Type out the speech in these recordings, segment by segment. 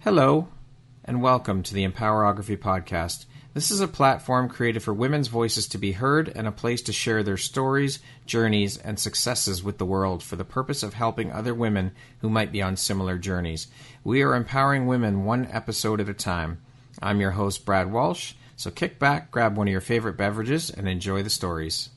Hello, and welcome to the Empowerography Podcast. This is a platform created for women's voices to be heard and a place to share their stories, journeys, and successes with the world for the purpose of helping other women who might be on similar journeys. We are empowering women one episode at a time. I'm your host, Brad Walsh, so kick back, grab one of your favorite beverages, and enjoy the stories.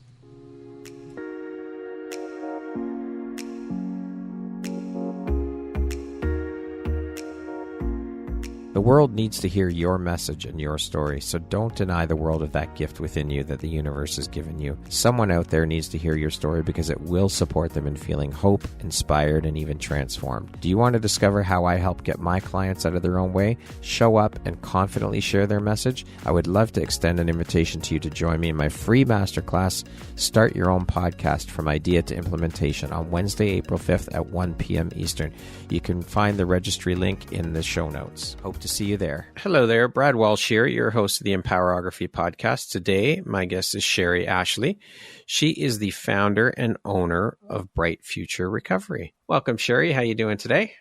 The world needs to hear your message and your story, so don't deny the world of that gift within you that the universe has given you. Someone out there needs to hear your story because it will support them in feeling hope, inspired, and even transformed. Do you want to discover how I help get my clients out of their own way, show up, and confidently share their message? I would love to extend an invitation to you to join me in my free masterclass, Start Your Own Podcast from Idea to Implementation, on Wednesday, April 5th at 1 p.m. Eastern. You can find the registry link in the show notes. Hope to see you there. Hello there, Brad Walsh here, your host of the Empowerography Podcast. Today, my guest is Cheree Ashley. She is the founder and owner of Bright Future Recovery. Welcome, Cheree. How are you doing today?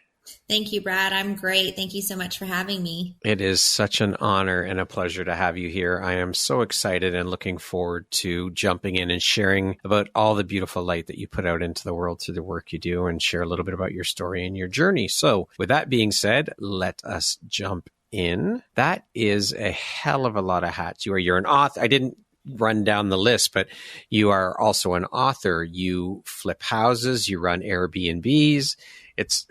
Thank you, Brad. I'm great. Thank you so much for having me. It is such an honor and a pleasure to have you here. I am so excited and looking forward to jumping in and sharing about all the beautiful light that you put out into the world through the work you do and share a little bit about your story and your journey. So with that being said, let us jump in. That is a hell of a lot of hats. You're an author. I didn't run down the list, but you are also an author. You flip houses, you run Airbnbs. It's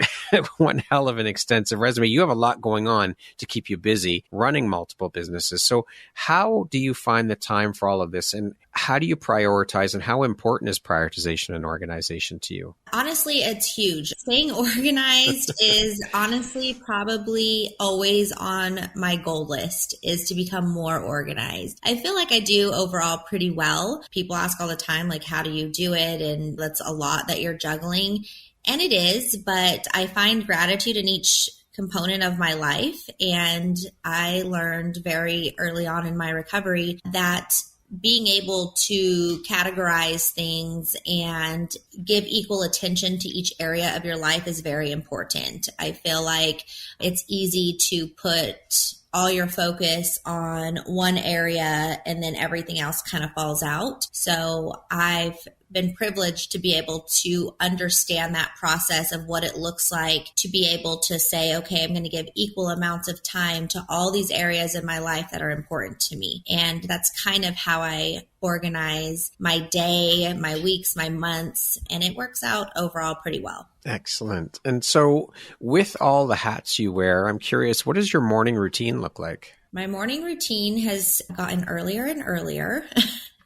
one hell of an extensive resume. You have a lot going on to keep you busy running multiple businesses. So how do you find the time for all of this? And how do you prioritize, and how important is prioritization and organization to you? Honestly, it's huge. Staying organized is honestly probably always on my goal list, is to become more organized. I feel like I do overall pretty well. People ask all the time, like, how do you do it? And that's a lot that you're juggling. And it is, but I find gratitude in each component of my life. And I learned very early on in my recovery that being able to categorize things and give equal attention to each area of your life is very important. I feel like it's easy to put all your focus on one area and then everything else kind of falls out. So I've been privileged to be able to understand that process of what it looks like to be able to say, okay, I'm going to give equal amounts of time to all these areas in my life that are important to me. And that's kind of how I organize my day, my weeks, my months, and it works out overall pretty well. Excellent. And so with all the hats you wear, I'm curious, what does your morning routine look like? My morning routine has gotten earlier and earlier.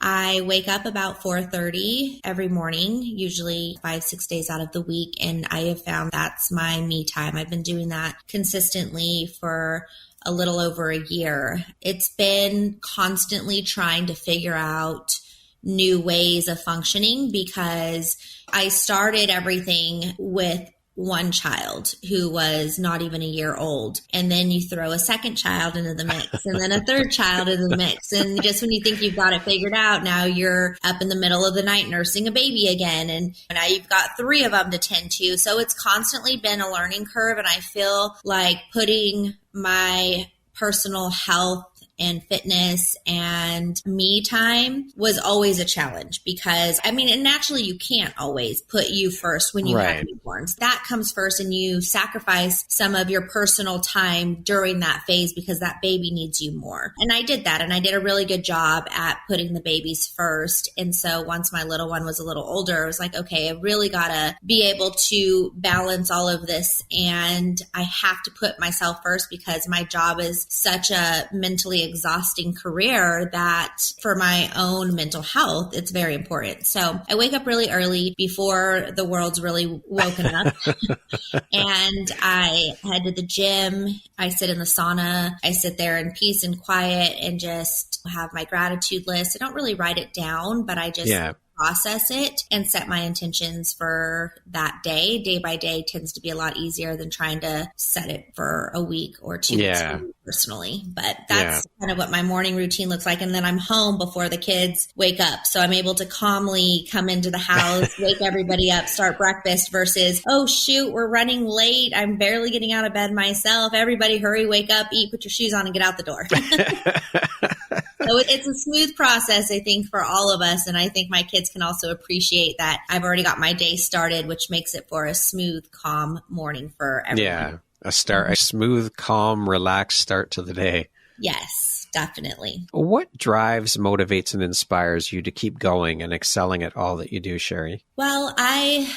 I wake up about 4:30 every morning, usually 5-6 days out of the week, and I have found that's my me time. I've been doing that consistently for a little over a year. It's been constantly trying to figure out new ways of functioning because I started everything with one child who was not even a year old. And then you throw a second child into the mix and then a third child into the mix. And just when you think you've got it figured out, now you're up in the middle of the night nursing a baby again. And now you've got 3 of them to tend to. So it's constantly been a learning curve. And I feel like putting my personal health and fitness and me time was always a challenge because, I mean, and naturally you can't always put you first when you have newborns. That comes first and you sacrifice some of your personal time during that phase because that baby needs you more. And I did that, and I did a really good job at putting the babies first. And so once my little one was a little older, I was like, okay, I really got to be able to balance all of this, and I have to put myself first because my job is such a mentally exhausting career that for my own mental health, it's very important. So I wake up really early before the world's really woken up and I head to the gym. I sit in the sauna. I sit there in peace and quiet and just have my gratitude list. I don't really write it down, but I just process it and set my intentions for that day. Day by day tends to be a lot easier than trying to set it for a week or 2 weeks personally. But that's kind of what my morning routine looks like. And then I'm home before the kids wake up. So I'm able to calmly come into the house, wake everybody up, start breakfast versus, oh shoot, we're running late. I'm barely getting out of bed myself. Everybody hurry, wake up, eat, put your shoes on and get out the door. So it's a smooth process, I think, for all of us. And I think my kids can also appreciate that I've already got my day started, which makes it for a smooth, calm morning for everyone. Yeah, a smooth, calm, relaxed start to the day. Yes, definitely. What drives, motivates, and inspires you to keep going and excelling at all that you do, Cheree? Well, I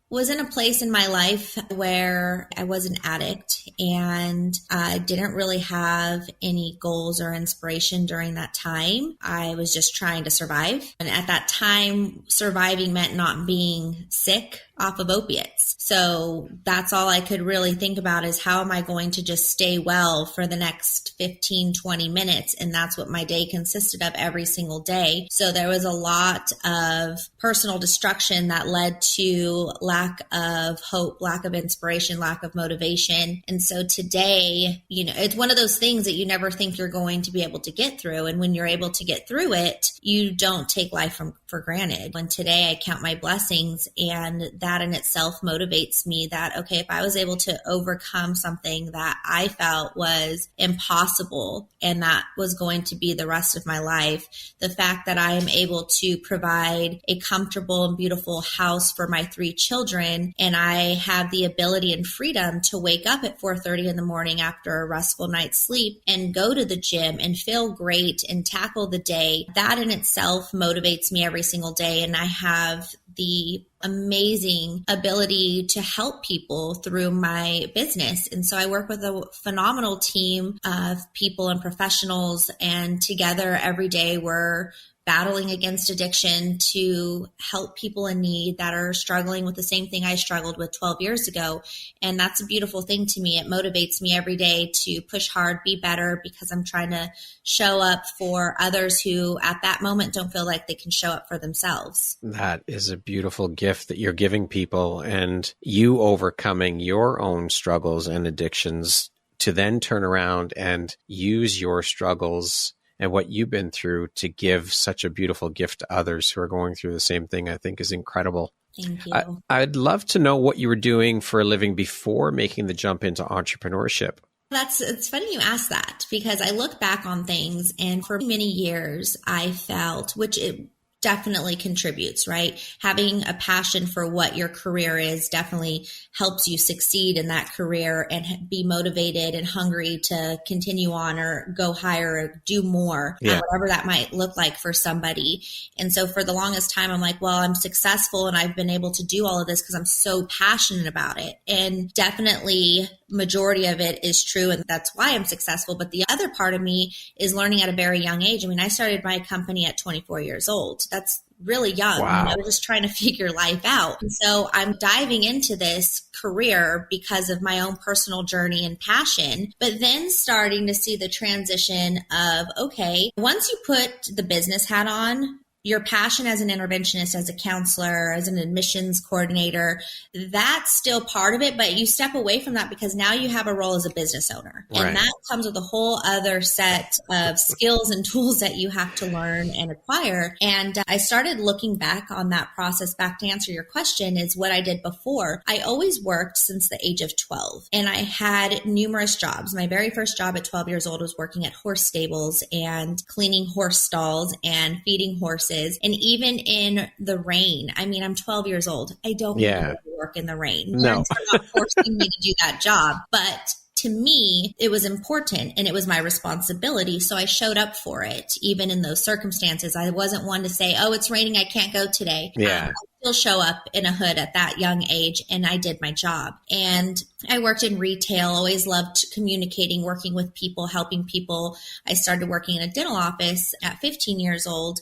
was in a place in my life where I was an addict and I didn't really have any goals or inspiration during that time. I was just trying to survive. And at that time, surviving meant not being sick off of opiates. So that's all I could really think about is how am I going to just stay well for the next 15, 20 minutes? And that's what my day consisted of every single day. So there was a lot of personal destruction that led to lack of hope, lack of inspiration, lack of motivation. And so today, it's one of those things that you never think you're going to be able to get through. And when you're able to get through it, you don't take life for granted. When today I count my blessings, and that in itself motivates me that, okay, if I was able to overcome something that I felt was impossible and that was going to be the rest of my life, the fact that I am able to provide a comfortable and beautiful house for my 3 children, and I have the ability and freedom to wake up at 4:30 in the morning after a restful night's sleep and go to the gym and feel great and tackle the day, that in itself motivates me every single day. And I have the amazing ability to help people through my business. And so I work with a phenomenal team of people and professionals, and together every day we're battling against addiction to help people in need that are struggling with the same thing I struggled with 12 years ago. And that's a beautiful thing to me. It motivates me every day to push hard, be better, because I'm trying to show up for others who at that moment don't feel like they can show up for themselves. That is a beautiful gift that you're giving people, and you overcoming your own struggles and addictions to then turn around and use your struggles and what you've been through to give such a beautiful gift to others who are going through the same thing, I think is incredible. Thank you. I'd love to know what you were doing for a living before making the jump into entrepreneurship. It's funny you ask that, because I look back on things, and for many years I felt, which it definitely contributes, right? Having a passion for what your career is definitely helps you succeed in that career and be motivated and hungry to continue on or go higher or do more, whatever that might look like for somebody. And so for the longest time, I'm like, well, I'm successful and I've been able to do all of this because I'm so passionate about it. And definitely majority of it is true, and that's why I'm successful. But the other part of me is learning at a very young age. I mean, I started my company at 24 years old. That's really young. Wow. I was just trying to figure life out. And so I'm diving into this career because of my own personal journey and passion, but then starting to see the transition of, okay, once you put the business hat on, your passion as an interventionist, as a counselor, as an admissions coordinator, that's still part of it, but you step away from that because now you have a role as a business owner. Right. And that comes with a whole other set of skills and tools that you have to learn and acquire. And I started looking back on that process, back to answer your question, is what I did before. I always worked since the age of 12, and I had numerous jobs. My very first job at 12 years old was working at horse stables and cleaning horse stalls and feeding horses. And even in the rain, I mean, I'm 12 years old. I don't want to work in the rain. No. They're not forcing me to do that job. But to me, it was important and it was my responsibility. So I showed up for it, even in those circumstances. I wasn't one to say, oh, it's raining, I can't go today. Yeah. I still show up in a hood at that young age, and I did my job. And I worked in retail, always loved communicating, working with people, helping people. I started working in a dental office at 15 years old.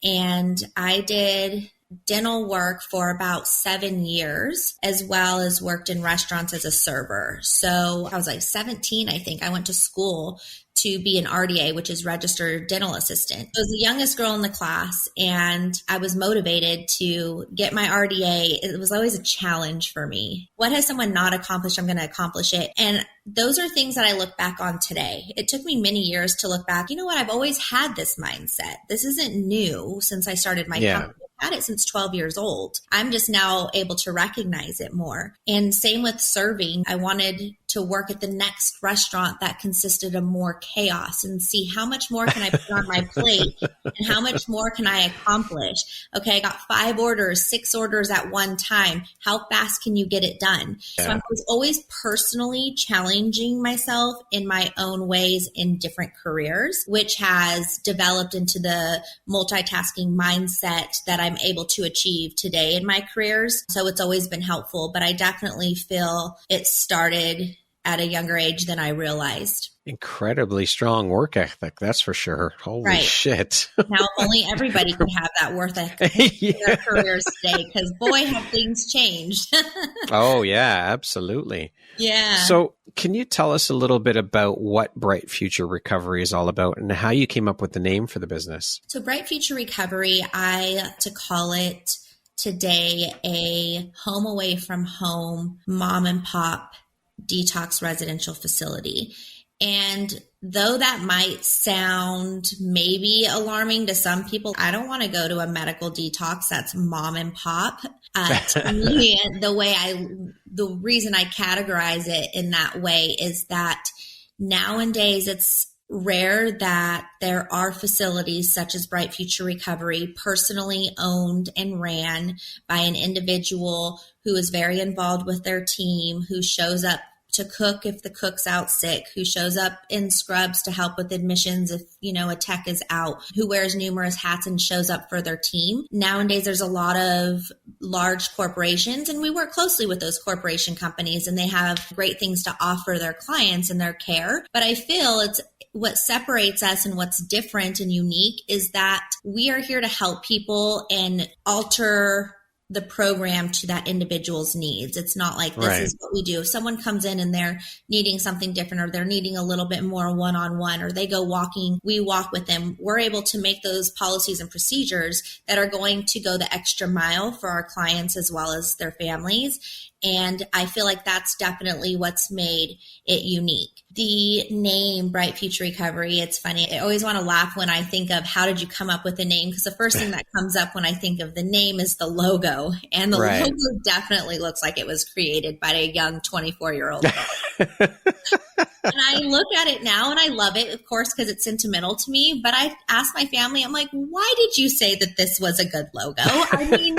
And I did dental work for about 7 years, as well as worked in restaurants as a server. So I was like 17, I think. I went to school to be an RDA, which is registered dental assistant. I was the youngest girl in the class, and I was motivated to get my RDA. It was always a challenge for me. What has someone not accomplished? I'm going to accomplish it. And those are things that I look back on today. It took me many years to look back. You know what? I've always had this mindset. This isn't new since I started my company. I've had it since 12 years old. I'm just now able to recognize it more. And same with serving. I wanted to work at the next restaurant that consisted of more chaos and see how much more can I put on my plate and how much more can I accomplish. Okay, I got 5 orders, 6 orders at one time. How fast can you get it done? So I was always personally challenging myself in my own ways in different careers, which has developed into the multitasking mindset that I'm able to achieve today in my careers. So it's always been helpful, but I definitely feel it started at a younger age than I realized. Incredibly strong work ethic, that's for sure. Holy shit. Now, if only everybody could have that work ethic in their careers today, because boy, have things changed. Oh, yeah, absolutely. Yeah. So can you tell us a little bit about what Bright Future Recovery is all about and how you came up with the name for the business? So Bright Future Recovery, I like to call it today a home away from home, mom and pop detox residential facility. And though that might sound maybe alarming to some people, I don't want to go to a medical detox that's mom and pop. To me, the reason I categorize it in that way is that nowadays it's rare that there are facilities such as Bright Future Recovery personally owned and ran by an individual who is very involved with their team, who shows up to cook if the cook's out sick, who shows up in scrubs to help with admissions if, a tech is out, who wears numerous hats and shows up for their team. Nowadays, there's a lot of large corporations, and we work closely with those corporation companies, and they have great things to offer their clients and their care. But I feel it's what separates us and what's different and unique is that we are here to help people and alter the program to that individual's needs. It's not like this is what we do. If someone comes in and they're needing something different, or they're needing a little bit more one-on-one, or they go walking, we walk with them. We're able to make those policies and procedures that are going to go the extra mile for our clients as well as their families. And I feel like that's definitely what's made it unique. The name Bright Future Recovery, it's funny. I always want to laugh when I think of how did you come up with the name? Because the first thing that comes up when I think of the name is the logo. And the logo definitely looks like it was created by a young 24-year-old girl. And I look at it now and I love it, of course, because it's sentimental to me. But I asked my family, I'm like, why did you say that this was a good logo? I mean,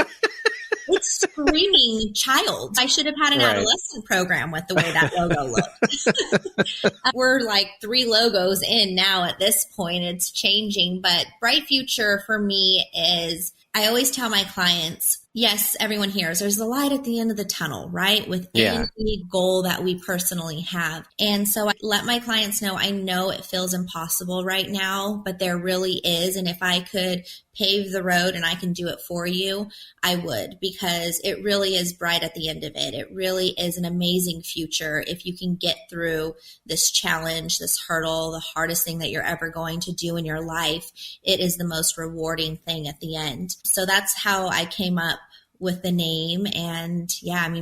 it's screaming child. I should have had an adolescent program with the way that logo looked. We're like 3 logos in now at this point. It's changing. But Bright Future for me is, I always tell my clients, yes, everyone hears there's a light at the end of the tunnel, right? With any goal that we personally have. And so I let my clients know, I know it feels impossible right now, but there really is. And if I could pave the road and I can do it for you, I would, because it really is bright at the end of it. It really is an amazing future if you can get through this challenge, this hurdle, the hardest thing that you're ever going to do in your life. It is the most rewarding thing at the end. So that's how I came up with the name. And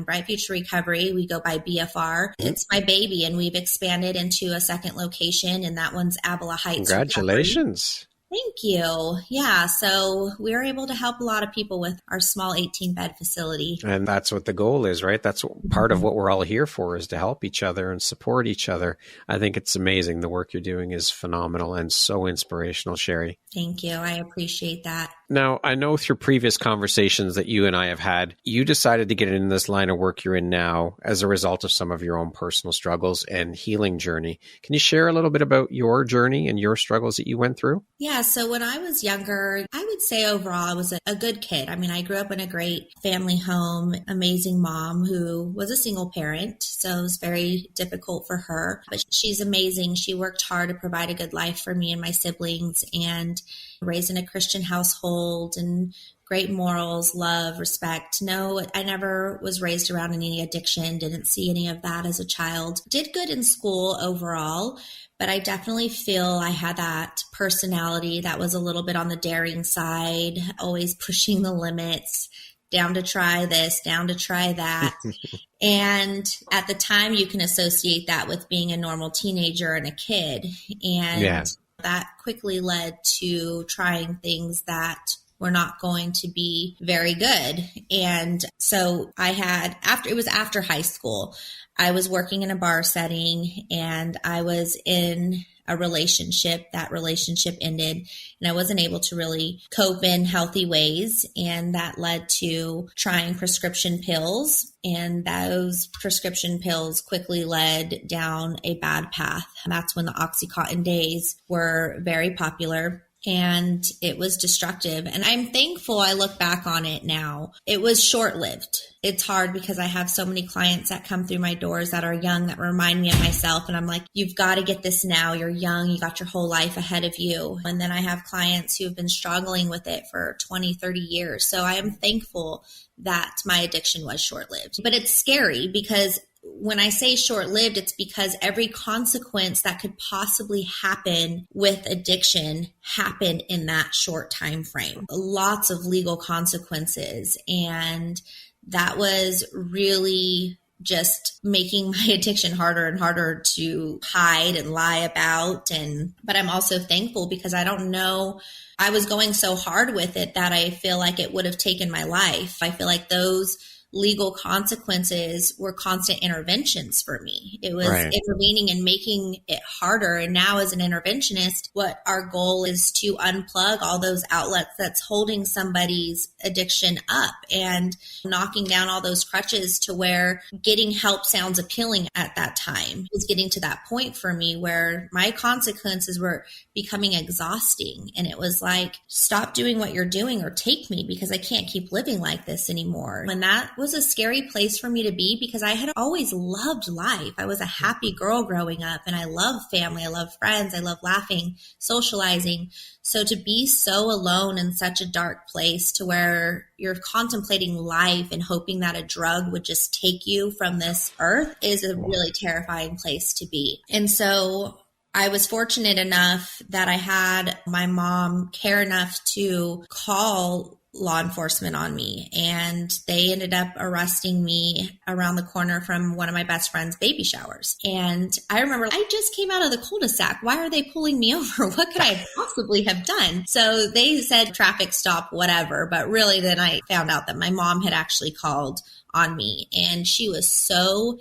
Bright Future Recovery, we go by BFR. It's my baby, and we've expanded into a second location, and that one's Avila Heights. Congratulations. Recovery. Thank you. Yeah. So we're able to help a lot of people with our small 18-bed facility. And that's what the goal is, right? That's part of what we're all here for, is to help each other and support each other. I think it's amazing. The work you're doing is phenomenal and so inspirational, Cheree. Thank you. I appreciate that. Now, I know through previous conversations that you and I have had, you decided to get in this line of work you're in now as a result of some of your own personal struggles and healing journey. Can you share a little bit about your journey and your struggles that you went through? Yeah. So when I was younger, I would say overall I was a good kid. I mean, I grew up in a great family home, amazing mom who was a single parent. So it was very difficult for her, but she's amazing. She worked hard to provide a good life for me and my siblings. And raised in a Christian household and great morals, love, respect. No, I never was raised around any addiction, didn't see any of that as a child. Did good in school overall, but I definitely feel I had that personality that was a little bit on the daring side, always pushing the limits, down to try this, down to try that. And at the time, you can associate that with being a normal teenager and a kid. And that quickly led to trying things that were not going to be very good. And so it was after high school, I was working in a bar setting and I was in a relationship. That relationship ended and I wasn't able to really cope in healthy ways. And that led to trying prescription pills. And those prescription pills quickly led down a bad path. And that's when the Oxycontin days were very popular. And it was destructive. And I'm thankful I look back on it now. It was short-lived. It's hard because I have so many clients that come through my doors that are young that remind me of myself. And I'm like, you've got to get this now. You're young. You got your whole life ahead of you. And then I have clients who have been struggling with it for 20, 30 years. So I am thankful that my addiction was short-lived. But it's scary because when I say short-lived, it's because every consequence that could possibly happen with addiction happened in that short time frame. Lots of legal consequences. And that was really just making my addiction harder and harder to hide and lie about. But I'm also thankful because I don't know, I was going so hard with it that I feel like it would have taken my life. I feel like those legal consequences were constant interventions for me. It was intervening and making it harder. And now as an interventionist, what our goal is to unplug all those outlets that's holding somebody's addiction up and knocking down all those crutches to where getting help sounds appealing at that time. It was getting to that point for me where my consequences were becoming exhausting. And it was like, stop doing what you're doing or take me because I can't keep living like this anymore. And that was a scary place for me to be because I had always loved life. I was a happy girl growing up and I love family. I love friends. I love laughing, socializing. So to be so alone in such a dark place to where you're contemplating life and hoping that a drug would just take you from this earth is a really terrifying place to be. And so I was fortunate enough that I had my mom care enough to call law enforcement on me, and they ended up arresting me around the corner from one of my best friend's baby showers. And I remember I just came out of the cul-de-sac. Why are they pulling me over? What could I possibly have done? So they said traffic stop, whatever. But really then I found out that my mom had actually called on me, and she was so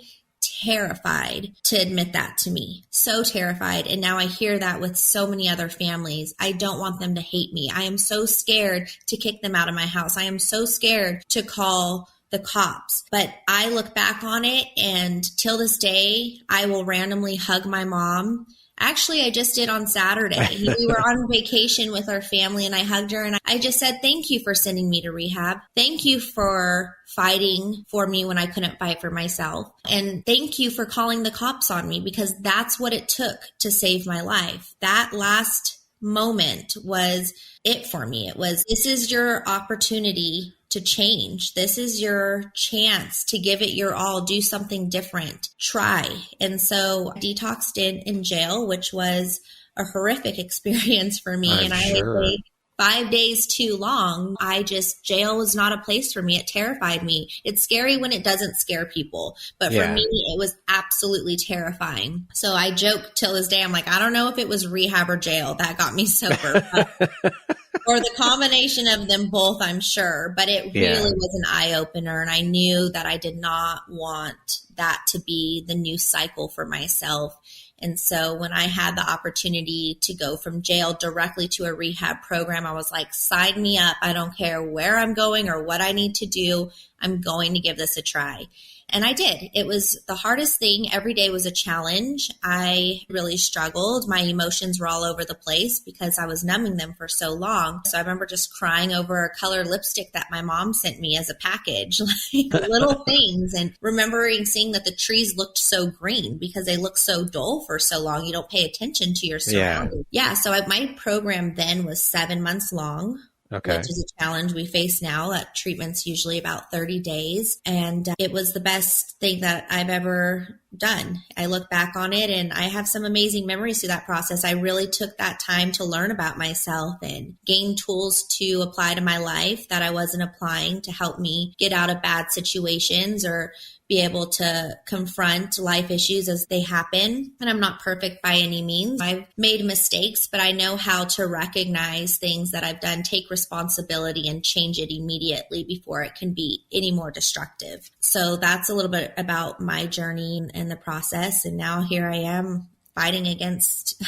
terrified to admit that to me. So terrified. And now I hear that with so many other families. I don't want them to hate me. I am so scared to kick them out of my house. I am so scared to call the cops. But I look back on it and till this day, I will randomly hug my mom. Actually, I just did on Saturday. We were on vacation with our family and I hugged her and I just said, thank you for sending me to rehab. Thank you for fighting for me when I couldn't fight for myself. And thank you for calling the cops on me because that's what it took to save my life. That last moment was it for me. It was, this is your opportunity to change. This is your chance to give it your all, do something different, try. And so I detoxed in jail, which was a horrific experience for me. I'm and I sure. would say 5 days too long. Jail was not a place for me. It terrified me. It's scary when it doesn't scare people. But for me, it was absolutely terrifying. So I joke till this day, I'm like, I don't know if it was rehab or jail that got me sober. Or the combination of them both, I'm sure. But it really was an eye-opener. And I knew that I did not want that to be the new cycle for myself. And so when I had the opportunity to go from jail directly to a rehab program, I was like, sign me up. I don't care where I'm going or what I need to do. I'm going to give this a try. And I did. It was the hardest thing. Every day was a challenge. I really struggled. My emotions were all over the place because I was numbing them for so long. So I remember just crying over a colored lipstick that my mom sent me as a package, like little things. And remembering seeing that the trees looked so green because they looked so dull for so long. You don't pay attention to your surroundings. Yeah. So my program then was 7 months long. Okay. Which is a challenge we face now. That treatment's usually about 30 days. And it was the best thing that I've ever done. I look back on it and I have some amazing memories through that process. I really took that time to learn about myself and gain tools to apply to my life that I wasn't applying to help me get out of bad situations or be able to confront life issues as they happen. And I'm not perfect by any means. I've made mistakes, but I know how to recognize things that I've done, take responsibility, and change it immediately before it can be any more destructive. So that's a little bit about my journey and the process. And now here I am fighting against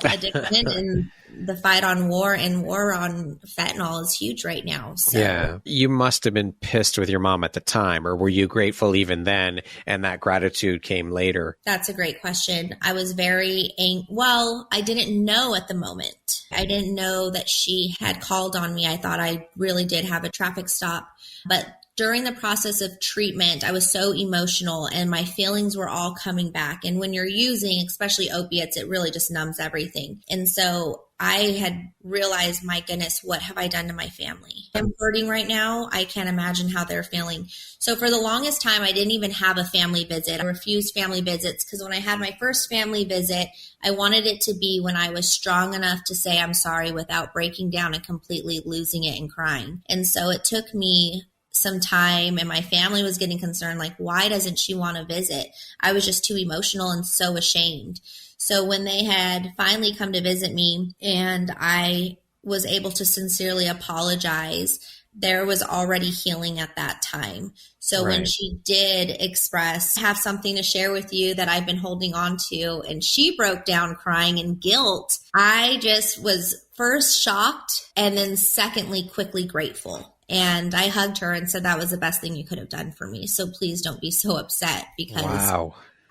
addiction and the fight on war and war on fentanyl is huge right now. So. Yeah. You must have been pissed with your mom at the time, or were you grateful even then and that gratitude came later? That's a great question. I was very I didn't know at the moment. I didn't know that she had called on me. I thought I really did have a traffic stop. But during the process of treatment, I was so emotional and my feelings were all coming back. And when you're using, especially opiates, it really just numbs everything. And so I had realized, my goodness, what have I done to my family? I'm hurting right now. I can't imagine how they're feeling. So for the longest time, I didn't even have a family visit. I refused family visits because when I had my first family visit, I wanted it to be when I was strong enough to say I'm sorry without breaking down and completely losing it and crying. And so it took me some time and my family was getting concerned, like, why doesn't she want to visit? I was just too emotional and so ashamed. So when they had finally come to visit me and I was able to sincerely apologize, there was already healing at that time. So when she did express, have something to share with you that I've been holding on to, and she broke down crying in guilt, I just was first shocked and then secondly, quickly grateful. And I hugged her and said that was the best thing you could have done for me. So please don't be so upset because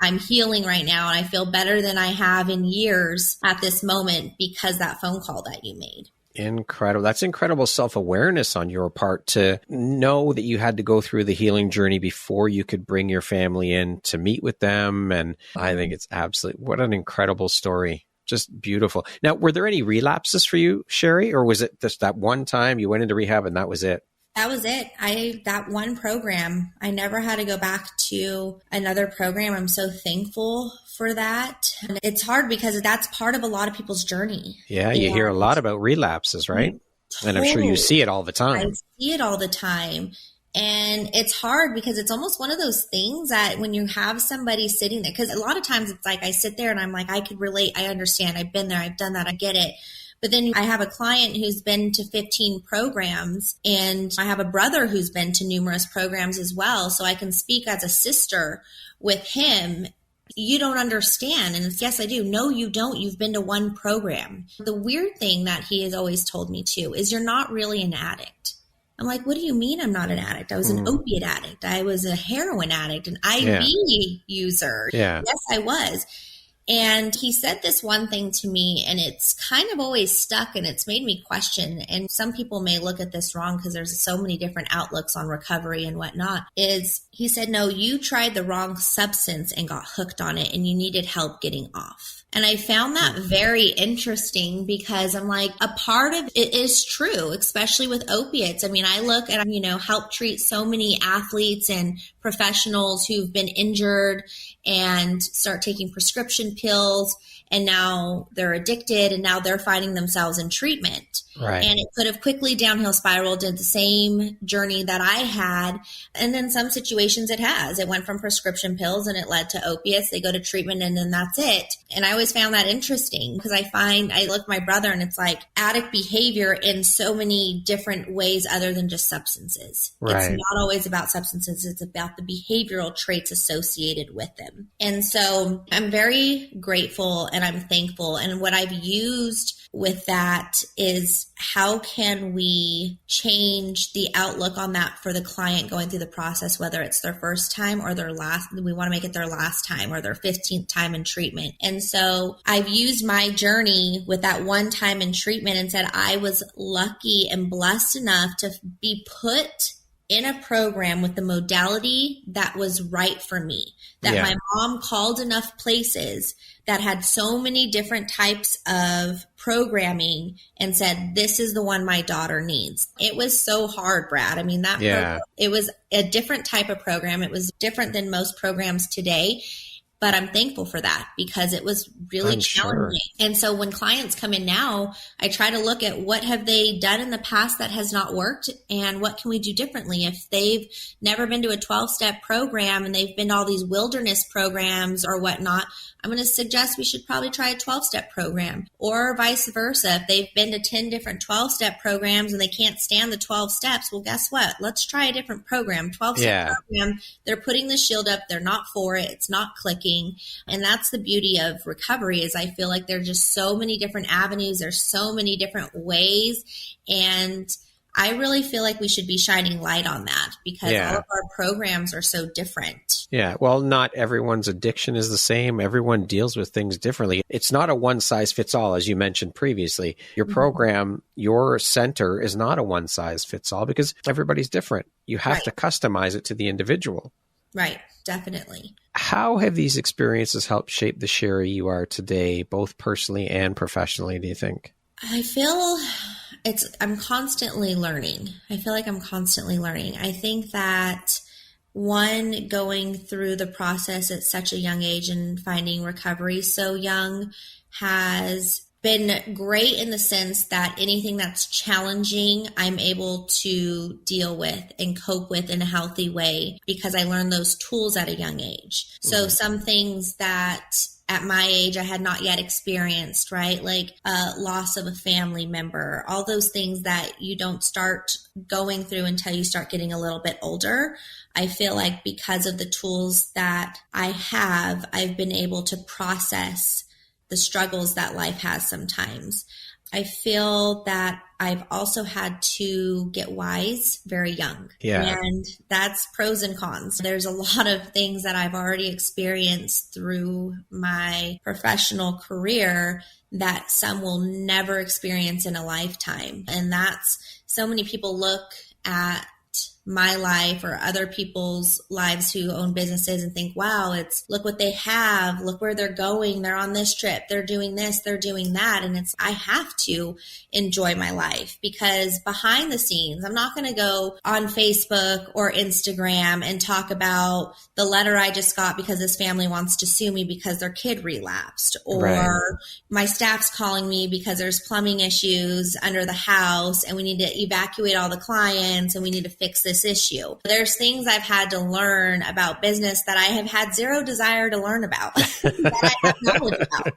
I'm healing right now and I feel better than I have in years at this moment because that phone call that you made. Incredible. That's incredible self-awareness on your part to know that you had to go through the healing journey before you could bring your family in to meet with them. And I think it's what an incredible story. Just beautiful. Now, were there any relapses for you, Cheree, or was it just that one time you went into rehab and that was it? That was it. That one program, I never had to go back to another program. I'm so thankful for that. And it's hard because that's part of a lot of people's journey. Yeah, you hear a lot about relapses, right? Totally. And I'm sure you see it all the time. I see it all the time. And it's hard because it's almost one of those things that when you have somebody sitting there, because a lot of times it's like I sit there and I'm like, I could relate. I understand. I've been there. I've done that. I get it. But then I have a client who's been to 15 programs and I have a brother who's been to numerous programs as well. So I can speak as a sister with him. You don't understand. And yes, I do. No, you don't. You've been to one program. The weird thing that he has always told me too is you're not really an addict. I'm like, what do you mean I'm not an addict? I was an opiate addict. I was a heroin addict, an IV user. Yeah. Yes, I was. And he said this one thing to me, and it's kind of always stuck, and it's made me question. And some people may look at this wrong because there's so many different outlooks on recovery and whatnot. He said, no, you tried the wrong substance and got hooked on it, and you needed help getting off. And I found that very interesting because I'm like, a part of it is true, especially with opiates. I mean, I look and, help treat so many athletes and professionals who've been injured and start taking prescription pills. And now they're addicted and now they're finding themselves in treatment. Right. And it could have quickly downhill spiraled into the same journey that I had. And then some situations it has. It went from prescription pills and it led to opiates. They go to treatment and then that's it. And I always found that interesting because I look at my brother and it's like addict behavior in so many different ways other than just substances. Right. It's not always about substances. It's about the behavioral traits associated with them. And so I'm very grateful and I'm thankful. And what I've used with that is is how can we change the outlook on that for the client going through the process, whether it's their first time or their last, we want to make it their last time or their 15th time in treatment. And so I've used my journey with that one time in treatment and said I was lucky and blessed enough to be put in a program with the modality that was right for me, that my mom called enough places that had so many different types of programming and said, this is the one my daughter needs. It was so hard, Brad. I mean, that program, it was a different type of program. It was different than most programs today. But I'm thankful for that because it was really challenging. Sure. And so when clients come in now, I try to look at what have they done in the past that has not worked and what can we do differently. If they've never been to a 12-step program and they've been to all these wilderness programs or whatnot, I'm going to suggest we should probably try a 12-step program, or vice versa. If they've been to 10 different 12-step programs and they can't stand the 12 steps, well, guess what? Let's try a different program. 12-step program, they're putting the shield up. They're not for it. It's not clicking. And that's the beauty of recovery is I feel like there's just so many different avenues. There's so many different ways. And I really feel like we should be shining light on that because all of our programs are so different. Yeah. Well, not everyone's addiction is the same. Everyone deals with things differently. It's not a one size fits all, as you mentioned previously. Your program, your center is not a one size fits all because everybody's different. You have to customize it to the individual. Right. Definitely. How have these experiences helped shape the Cheree you are today, both personally and professionally, do you think? I feel I'm constantly learning. I feel like I'm constantly learning. I think that one, going through the process at such a young age and finding recovery so young has been great in the sense that anything that's challenging, I'm able to deal with and cope with in a healthy way because I learned those tools at a young age. So some things that at my age I had not yet experienced, right? Like loss of a family member, all those things that you don't start going through until you start getting a little bit older. I feel like because of the tools that I have, I've been able to process the struggles that life has sometimes. I feel that I've also had to get wise very young. Yeah. And that's pros and cons. There's a lot of things that I've already experienced through my professional career that some will never experience in a lifetime. And that's so many people look at my life or other people's lives who own businesses and think, wow, look what they have, look where they're going, they're on this trip, they're doing this, they're doing that. And I have to enjoy my life because behind the scenes, I'm not going to go on Facebook or Instagram and talk about the letter I just got because this family wants to sue me because their kid relapsed, or my staff's calling me because there's plumbing issues under the house and we need to evacuate all the clients and we need to fix this issue. There's things I've had to learn about business that I have had zero desire to learn about, that I have knowledge about.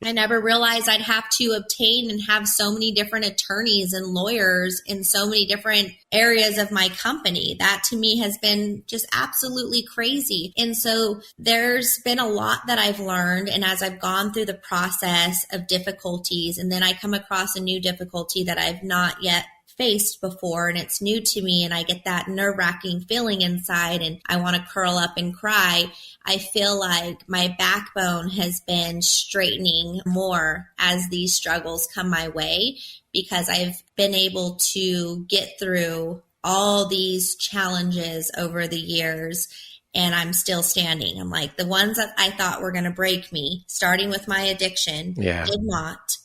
I never realized I'd have to obtain and have so many different attorneys and lawyers in so many different areas of my company. That to me has been just absolutely crazy. And so there's been a lot that I've learned. And as I've gone through the process of difficulties, and then I come across a new difficulty that I've not yet faced before and it's new to me and I get that nerve-wracking feeling inside and I want to curl up and cry, I feel like my backbone has been straightening more as these struggles come my way because I've been able to get through all these challenges over the years and I'm still standing. I'm like, the ones that I thought were going to break me, starting with my addiction, did not.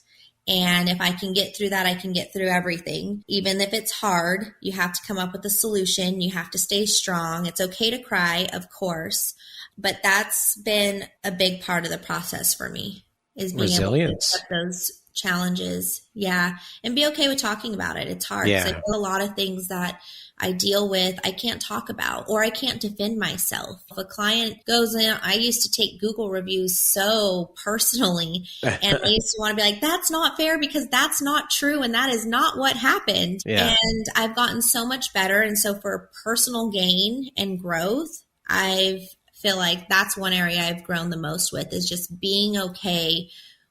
And if I can get through that, I can get through everything. Even if it's hard, you have to come up with a solution. You have to stay strong. It's okay to cry, of course. But that's been a big part of the process for me, is being resilience. Able to accept those challenges. Yeah. And be okay with talking about it. It's hard. Yeah. So I feel a lot of things that I deal with, I can't talk about, or I can't defend myself. If a client goes in, I used to take Google reviews so personally, and I used to want to be like, that's not fair because that's not true. And that is not what happened. Yeah. And I've gotten so much better. And so for personal gain and growth, I feel like that's one area I've grown the most with, is just being okay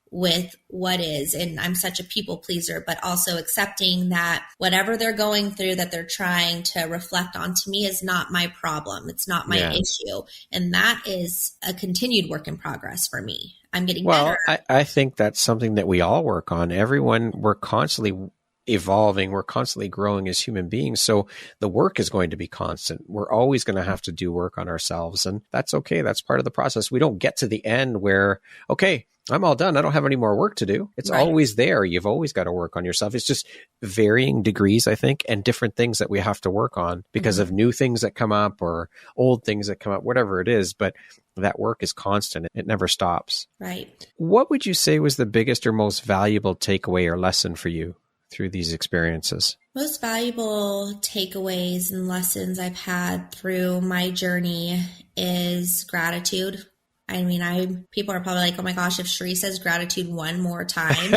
with what is. And I'm such a people pleaser, but also accepting that whatever they're going through that they're trying to reflect onto me is not my problem. It's not my issue. And that is a continued work in progress for me. I'm getting better. I think that's something that we all work on. Everyone, we're constantly evolving. We're constantly growing as human beings. So the work is going to be constant. We're always going to have to do work on ourselves. And that's okay. That's part of the process. We don't get to the end where, okay, I'm all done. I don't have any more work to do. It's always there. You've always got to work on yourself. It's just varying degrees, I think, and different things that we have to work on because of new things that come up or old things that come up, whatever it is. But that work is constant. It never stops. Right. What would you say was the biggest or most valuable takeaway or lesson for you through these experiences? Most valuable takeaways and lessons I've had through my journey is gratitude. I mean, people are probably like, oh my gosh, if Cheree says gratitude one more time.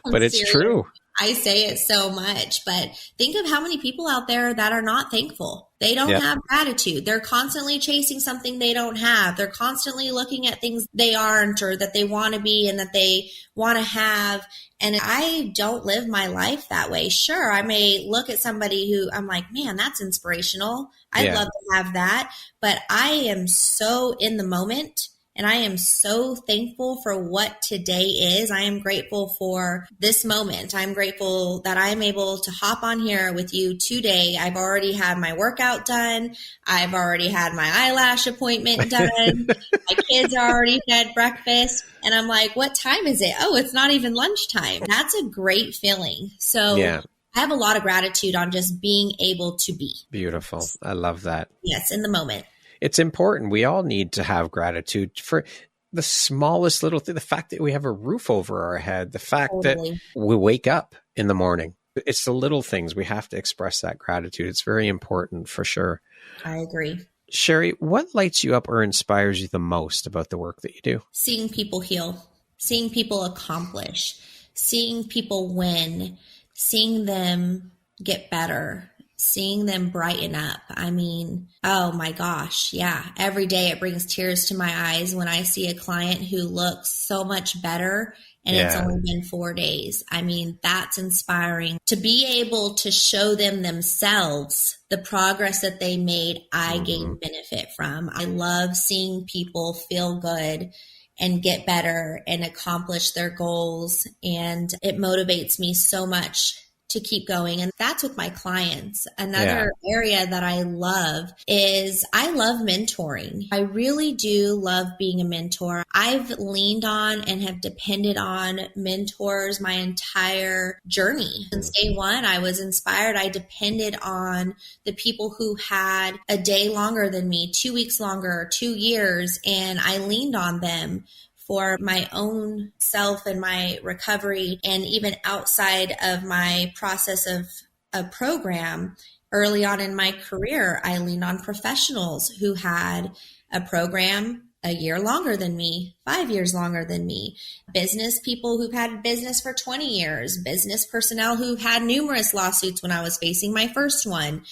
But it's true. I say it so much, but think of how many people out there that are not thankful. They don't have gratitude. They're constantly chasing something they don't have. They're constantly looking at things they aren't or that they want to be and that they want to have. And I don't live my life that way. Sure, I may look at somebody who I'm like, man, that's inspirational. I'd love to have that. But I am so in the moment. And I am so thankful for what today is. I am grateful for this moment. I'm grateful that I'm able to hop on here with you today. I've already had my workout done. I've already had my eyelash appointment done. My kids are already fed breakfast. And I'm like, what time is it? Oh, it's not even lunchtime. That's a great feeling. So I have a lot of gratitude on just being able to be. Beautiful. I love that. Yes, in the moment. It's important. We all need to have gratitude for the smallest little thing, the fact that we have a roof over our head, the fact that we wake up in the morning. It's the little things. We have to express that gratitude. It's very important for sure. I agree. Cheree, what lights you up or inspires you the most about the work that you do? Seeing people heal, seeing people accomplish, seeing people win, seeing them get better, seeing them brighten up. I mean, oh my gosh. Yeah. Every day it brings tears to my eyes when I see a client who looks so much better and it's only been 4 days. I mean, that's inspiring to be able to show them themselves the progress that they made. I gain benefit from. I love seeing people feel good and get better and accomplish their goals. And it motivates me so much to keep going. And that's with my clients. Another area that I love is I love mentoring. I really do love being a mentor. I've leaned on and have depended on mentors my entire journey. Since day one, I was inspired. I depended on the people who had a day longer than me, 2 weeks longer, 2 years, and I leaned on them for my own self and my recovery. And even outside of my process of a program, early on in my career, I leaned on professionals who had a program a year longer than me, 5 years longer than me, business people who've had business for 20 years, business personnel who've had numerous lawsuits when I was facing my first one.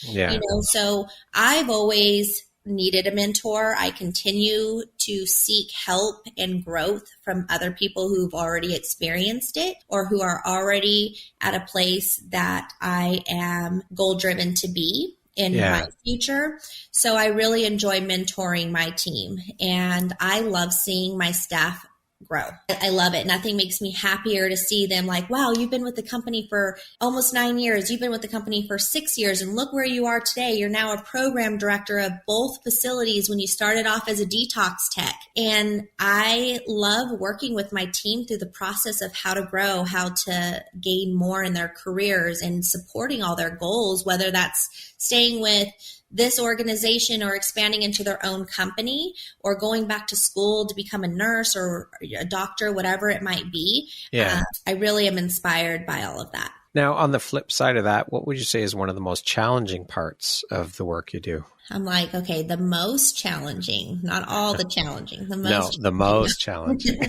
So I've always needed a mentor. I continue to seek help and growth from other people who've already experienced it or who are already at a place that I am goal-driven to be in my future. So I really enjoy mentoring my team, and I love seeing my staff grow. I love it. Nothing makes me happier to see them like, wow, you've been with the company for almost 9 years. You've been with the company for 6 years, and look where you are today. You're now a program director of both facilities when you started off as a detox tech. And I love working with my team through the process of how to grow, how to gain more in their careers and supporting all their goals, whether that's staying with this organization or expanding into their own company or going back to school to become a nurse or a doctor, whatever it might be. I really am inspired by all of that. Now, on the flip side of that, what would you say is one of the most challenging parts of the work you do? I'm like, okay, the most challenging, not all the challenging, the most challenging.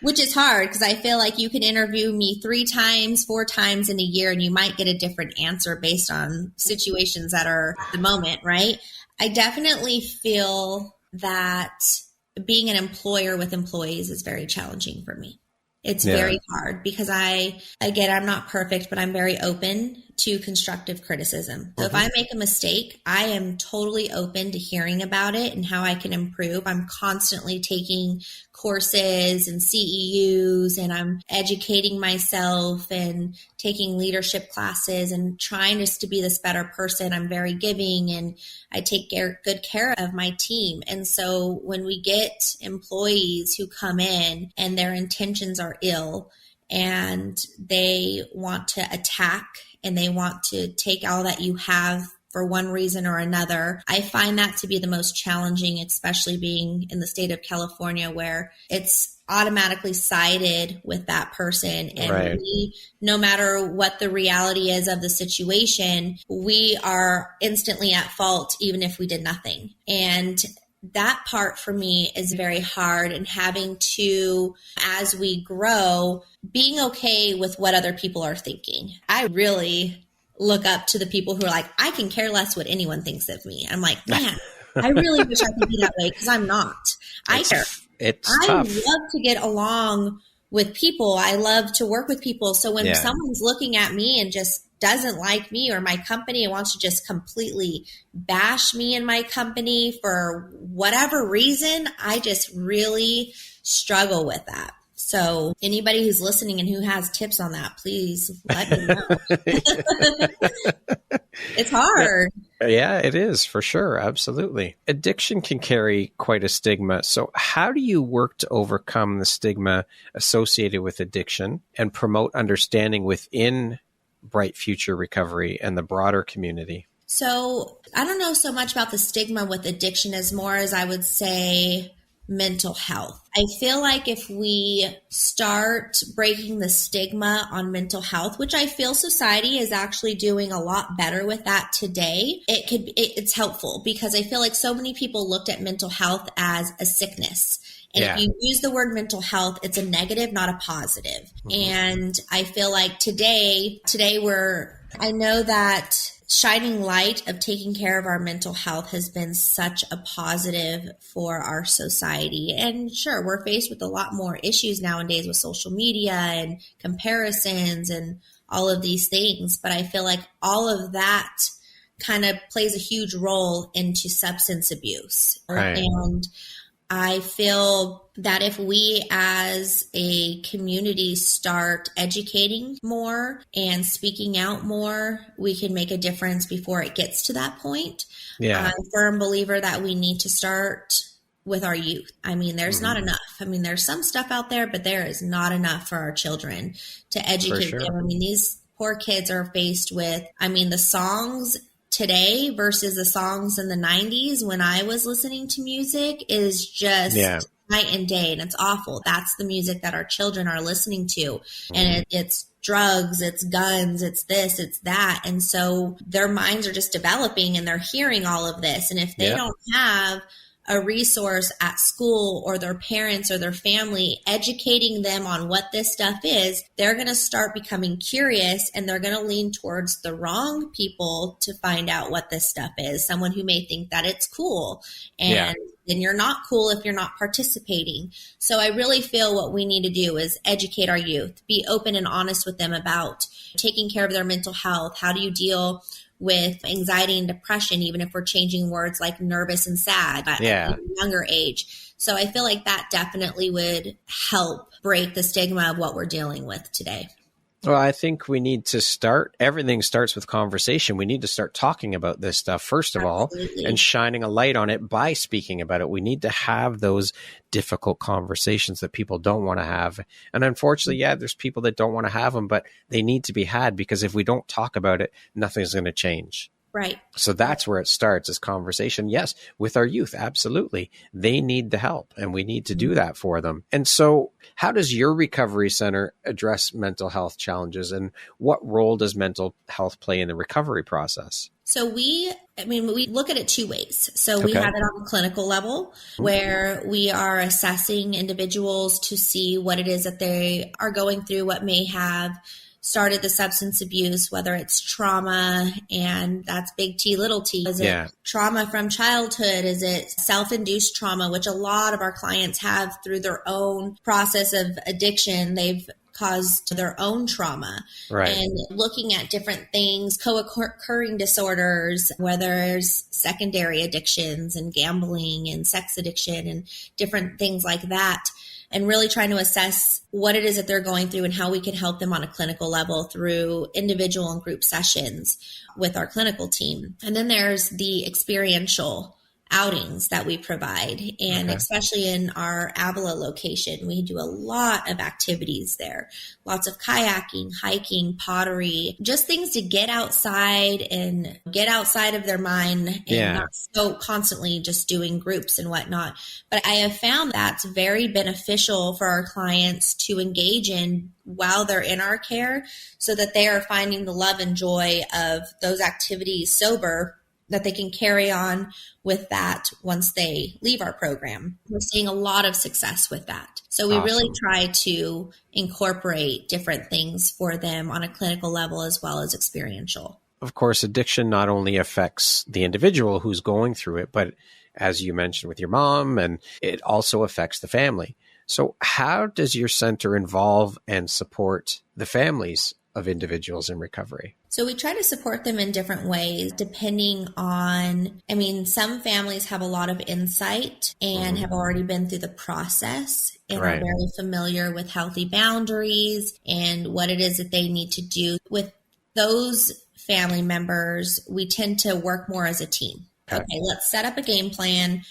Which is hard because I feel like you can interview me 3 times, 4 times in a year, and you might get a different answer based on situations that are the moment, right? I definitely feel that being an employer with employees is very challenging for me. It's very hard because I'm not perfect, but I'm very open to constructive criticism. So if I make a mistake, I am totally open to hearing about it and how I can improve. I'm constantly taking courses and CEUs, and I'm educating myself and taking leadership classes and trying just to be this better person. I'm very giving, and I take good care of my team. And so when we get employees who come in and their intentions are ill and they want to attack and they want to take all that you have for one reason or another, I find that to be the most challenging, especially being in the state of California where it's automatically sided with that person. And we, no matter what the reality is of the situation, we are instantly at fault, even if we did nothing. And that part for me is very hard, and having to, as we grow, being okay with what other people are thinking. I really look up to the people who are like, I can care less what anyone thinks of me. I'm like, man, I really wish I could be that way, because I'm not. I care. It's tough. Tough. Love to get along with people. I love to work with people. So when someone's looking at me and just doesn't like me or my company and wants to just completely bash me and my company for whatever reason, I just really struggle with that. So anybody who's listening and who has tips on that, please let me know. It's hard. Yeah, it is, for sure. Absolutely. Addiction can carry quite a stigma. So how do you work to overcome the stigma associated with addiction and promote understanding within Bright Future Recovery and the broader community? So I don't know so much about the stigma with addiction as more as I would say mental health. I feel like if we start breaking the stigma on mental health, which I feel society is actually doing a lot better with that today, it's helpful, because I feel like so many people looked at mental health as a sickness. And if you use the word mental health, it's a negative, not a positive. And I feel like today I know that shining light of taking care of our mental health has been such a positive for our society. And sure, we're faced with a lot more issues nowadays with social media and comparisons and all of these things. But I feel like all of that kind of plays a huge role into substance abuse. Right. And I feel that if we as a community start educating more and speaking out more, we can make a difference before it gets to that point. Yeah. I'm a firm believer that we need to start with our youth. I mean, there's not enough. I mean, there's some stuff out there, but there is not enough for our children to educate them. I mean, these poor kids are faced with, the songs today versus the songs in the 90s when I was listening to music is just night and day, and it's awful. That's the music that our children are listening to. And it's drugs, it's guns, it's this, it's that. And so their minds are just developing and they're hearing all of this. And if they don't have a resource at school or their parents or their family educating them on what this stuff is, they're going to start becoming curious, and they're going to lean towards the wrong people to find out what this stuff is. Someone who may think that it's cool, and then you're not cool if you're not participating. So I really feel what we need to do is educate our youth, be open and honest with them about taking care of their mental health. How do you deal with anxiety and depression, even if we're changing words like nervous and sad at a younger age. So I feel like that definitely would help break the stigma of what we're dealing with today. Well, I think we need to everything starts with conversation. We need to start talking about this stuff, first of all, and shining a light on it by speaking about it. We need to have those difficult conversations that people don't want to have. And unfortunately, there's people that don't want to have them, but they need to be had, because if we don't talk about it, nothing's going to change. Right. So that's where it starts, is conversation. Yes, with our youth, absolutely. They need the help, and we need to do that for them. And so how does your recovery center address mental health challenges, and what role does mental health play in the recovery process? So we look at it two ways. So we have it on a clinical level, where we are assessing individuals to see what it is that they are going through, what may have started the substance abuse, whether it's trauma, and that's big T, little t. Is it trauma from childhood? Is it self-induced trauma, which a lot of our clients have through their own process of addiction? They've caused their own trauma. Right. And looking at different things, co-occurring disorders, whether there's secondary addictions and gambling and sex addiction and different things like that, and really trying to assess what it is that they're going through and how we can help them on a clinical level through individual and group sessions with our clinical team. And then there's the experiential outings that we provide. And especially in our Avila location, we do a lot of activities there. Lots of kayaking, hiking, pottery, just things to get outside and get outside of their mind and not so constantly just doing groups and whatnot. But I have found that's very beneficial for our clients to engage in while they're in our care, so that they are finding the love and joy of those activities sober, that they can carry on with that once they leave our program. We're seeing a lot of success with that. So we really try to incorporate different things for them on a clinical level as well as experiential. Of course, addiction not only affects the individual who's going through it, but as you mentioned with your mom, and it also affects the family. So how does your center involve and support the families of individuals in recovery? So we try to support them in different ways, depending on, some families have a lot of insight and have already been through the process and are very familiar with healthy boundaries and what it is that they need to do. With those family members, we tend to work more as a team. Okay, let's set up a game plan.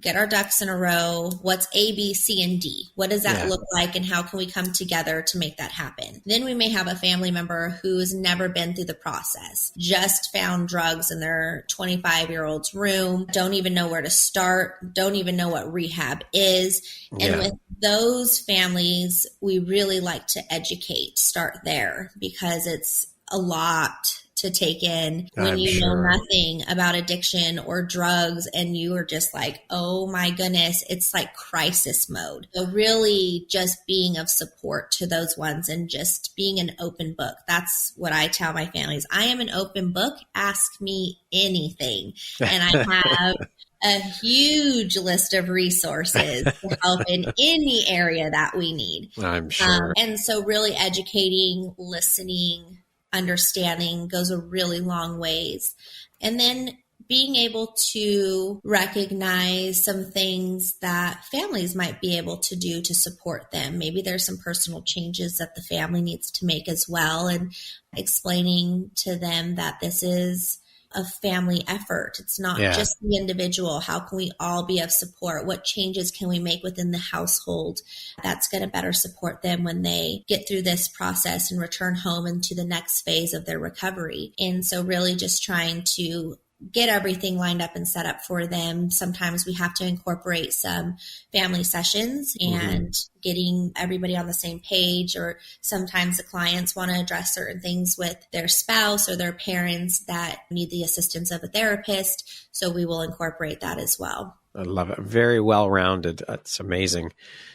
Get our ducks in a row. What's A, B, C, and D? What does that look like, and how can we come together to make that happen? Then we may have a family member who's never been through the process, just found drugs in their 25-year-old's room, don't even know where to start, don't even know what rehab is. And with those families, we really like to educate, start there, because it's a lot to take in when you know nothing about addiction or drugs, and you are just like, oh my goodness, it's like crisis mode. So really just being of support to those ones and just being an open book. That's what I tell my families. I am an open book. Ask me anything. And I have a huge list of resources to help in any area that we need. I'm sure. And so really educating, listening, understanding goes a really long ways. And then being able to recognize some things that families might be able to do to support them. Maybe there's some personal changes that the family needs to make as well, and explaining to them that this is a family effort. It's not just the individual. How can we all be of support? What changes can we make within the household that's going to better support them when they get through this process and return home into the next phase of their recovery? And so really just trying to get everything lined up and set up for them. Sometimes we have to incorporate some family sessions and getting everybody on the same page, or sometimes the clients want to address certain things with their spouse or their parents that need the assistance of a therapist. So we will incorporate that as well. I love it. Very well-rounded. It's amazing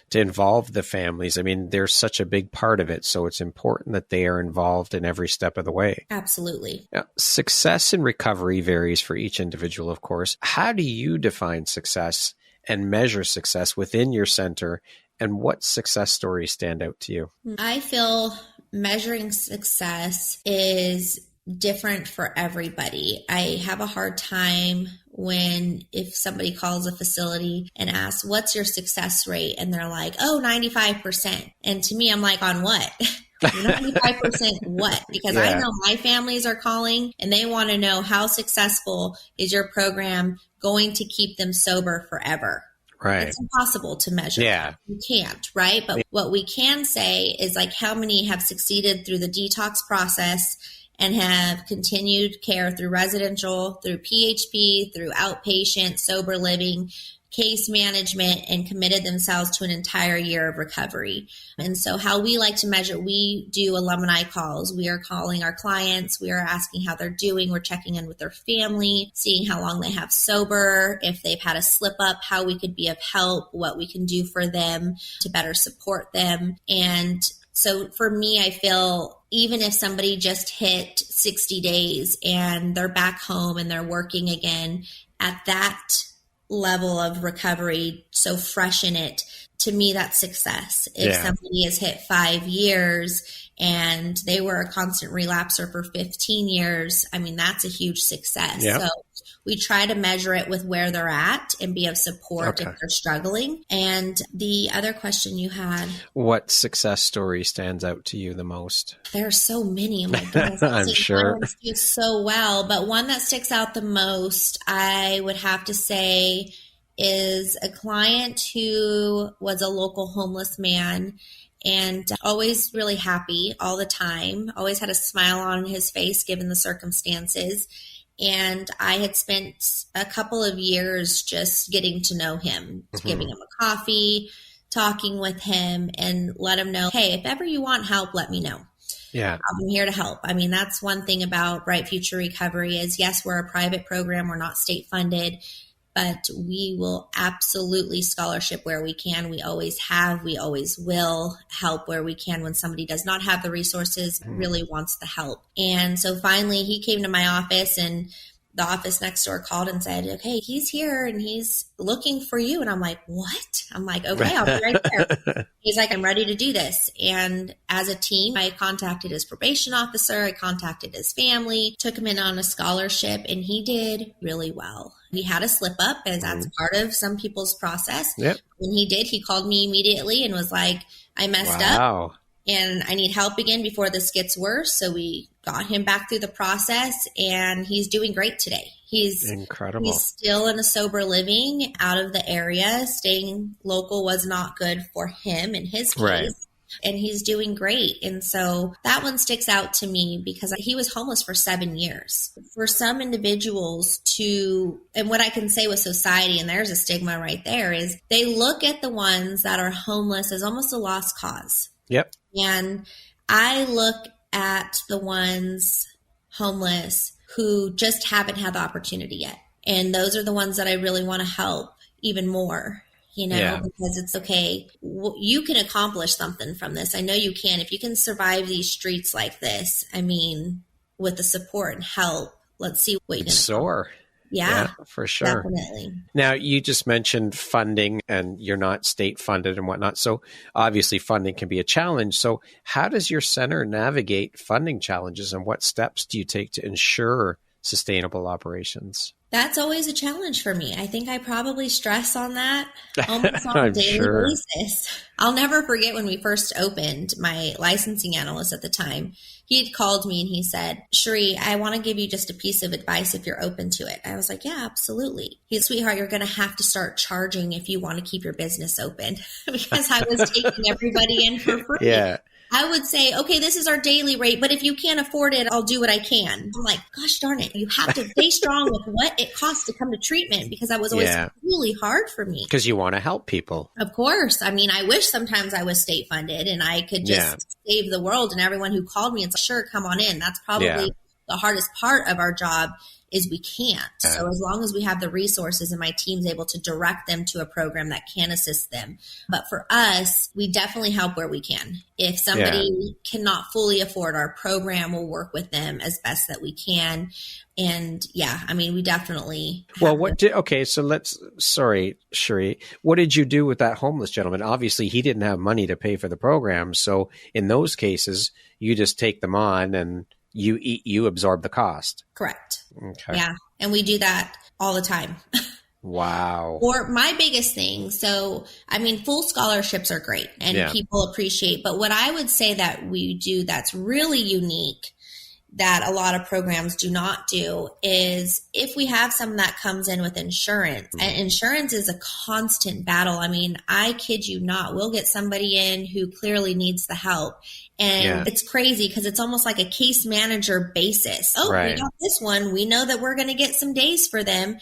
to involve the families. I mean, they're such a big part of it, so it's important that they are involved in every step of the way. Absolutely. Now, success in recovery varies for each individual, of course. How do you define success and measure success within your center, and what success stories stand out to you? I feel measuring success is different for everybody. I have a hard time if somebody calls a facility and asks, what's your success rate? And they're like, 95%. And to me, I'm like, on what? 95% what? Because I know my families are calling and they want to know, how successful is your program going to keep them sober forever? Right. It's impossible to measure. Yeah. You can't, right? But what we can say is, like, how many have succeeded through the detox process and have continued care through residential, through PHP, through outpatient, sober living, case management, and committed themselves to an entire year of recovery. And so how we like to measure, we do alumni calls. We are calling our clients. We are asking how they're doing. We're checking in with their family, seeing how long they have sober, if they've had a slip up, how we could be of help, what we can do for them to better support them. And so for me, I feel even if somebody just hit 60 days and they're back home and they're working again at that level of recovery, so fresh in it, to me, that's success. If somebody has hit 5 years and they were a constant relapser for 15 years, I mean, that's a huge success. Yep. So we try to measure it with where they're at and be of support if they're struggling. And the other question you had. What success story stands out to you the most? There are so many. Oh my goodness. I'm sure. Do so well, but one that sticks out the most, I would have to say, is a client who was a local homeless man and always really happy all the time, always had a smile on his face given the circumstances. And I had spent a couple of years just getting to know him, giving him a coffee, talking with him, and let him know, hey, if ever you want help, let me know. Yeah. I'm here to help. I mean, that's one thing about Bright Future Recovery is, yes, we're a private program. We're not state funded, but we will absolutely scholarship where we can. We always have, we always will help where we can when somebody does not have the resources, really wants the help. And so finally he came to my office, and the office next door called and said, okay, he's here and he's looking for you. And I'm like, what? I'm like, okay, I'll be right there. He's like, I'm ready to do this. And as a team, I contacted his probation officer. I contacted his family, took him in on a scholarship, and he did really well. He had a slip up, as that's part of some people's process. Yep. When he did, he called me immediately and was like, I messed up and I need help again before this gets worse. So we got him back through the process, and he's doing great today. He's incredible. He's still in a sober living out of the area. Staying local was not good for him in his case. Right. And he's doing great. And so that one sticks out to me because he was homeless for 7 years. For some individuals and what I can say with society, and there's a stigma right there, is they look at the ones that are homeless as almost a lost cause. Yep. And I look at the ones homeless who just haven't had the opportunity yet. And those are the ones that I really want to help even more. Because it's okay. You can accomplish something from this. I know you can. If you can survive these streets like this, I mean, with the support and help, let's see what you can soar. Yeah, for sure. Definitely. Now, you just mentioned funding, and you're not state funded and whatnot. So obviously funding can be a challenge. So how does your center navigate funding challenges, and what steps do you take to ensure sustainable operations? That's always a challenge for me. I think I probably stress on that almost on a daily basis. I'll never forget when we first opened, my licensing analyst at the time, he had called me and he said, Cheree, I want to give you just a piece of advice if you're open to it. I was like, yeah, absolutely. He said, sweetheart, you're going to have to start charging if you want to keep your business open, because I was taking everybody in for free. Yeah. I would say, okay, this is our daily rate, but if you can't afford it, I'll do what I can. I'm like, gosh darn it. You have to stay strong with what it costs to come to treatment, because that was always really hard for me. Because you want to help people. Of course. I mean, I wish sometimes I was state funded and I could just save the world, and everyone who called me and said, sure, come on in. That's probably the hardest part of our job, is we can't. So as long as we have the resources and my team's able to direct them to a program that can assist them. But for us, we definitely help where we can. If somebody cannot fully afford our program, we'll work with them as best that we can. And I mean, we definitely. Well, sorry, Cheree, what did you do with that homeless gentleman? Obviously, he didn't have money to pay for the program. So in those cases, you just take them on and you absorb the cost. Correct. Okay. Yeah. And we do that all the time. Wow. Or my biggest thing. So, I mean, full scholarships are great and people appreciate, but what I would say that we do that's really unique that a lot of programs do not do is if we have someone that comes in with insurance, and insurance is a constant battle. I mean, I kid you not, we'll get somebody in who clearly needs the help. And it's crazy because it's almost like a case manager basis. Oh, we got this one. We know that we're going to get some days for them.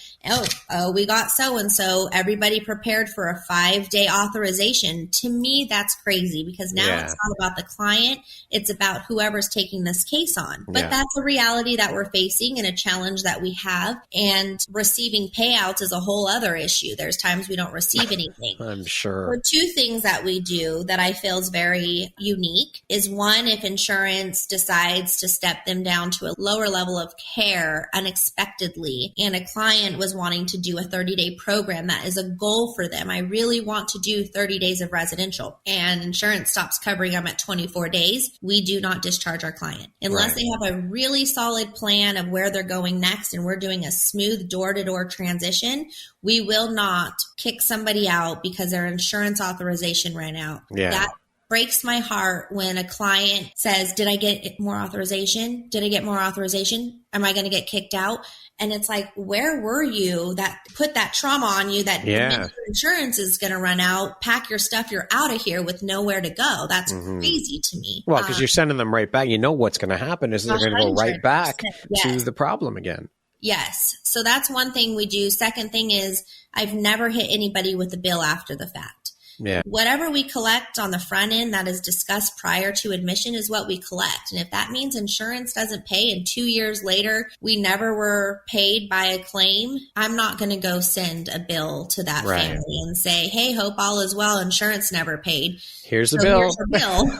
Oh, we got so-and-so. Everybody prepared for a 5-day authorization. To me, that's crazy because now it's not about the client. It's about whoever's taking this case on. But But that's a reality that we're facing and a challenge that we have. And receiving payouts is a whole other issue. There's times we don't receive anything. I'm sure. There are two things that we do that I feel is very unique is one, if insurance decides to step them down to a lower level of care unexpectedly, and a client was wanting to do a 30-day program that is a goal for them. I really want to do 30 days of residential, and insurance stops covering them at 24 days. We do not discharge our client unless they have a really solid plan of where they're going next and we're doing a smooth door-to-door transition. We will not kick somebody out because their insurance authorization ran out. That breaks my heart when a client says, did I get more authorization? Did I get more authorization? Am I going to get kicked out? And it's like, where were you that put that trauma on you that your insurance is going to run out? Pack your stuff. You're out of here with nowhere to go. That's crazy to me. Well, because you're sending them right back. You know what's going to happen is they're going to go right back to the problem again. Yes. So that's one thing we do. Second thing is I've never hit anybody with a bill after the fact. Whatever we collect on the front end that is discussed prior to admission is what we collect. And if that means insurance doesn't pay and 2 years later we never were paid by a claim, I'm not going to go send a bill to that family and say, hey, hope all is well. Insurance never paid. Here's a bill. Here's a bill.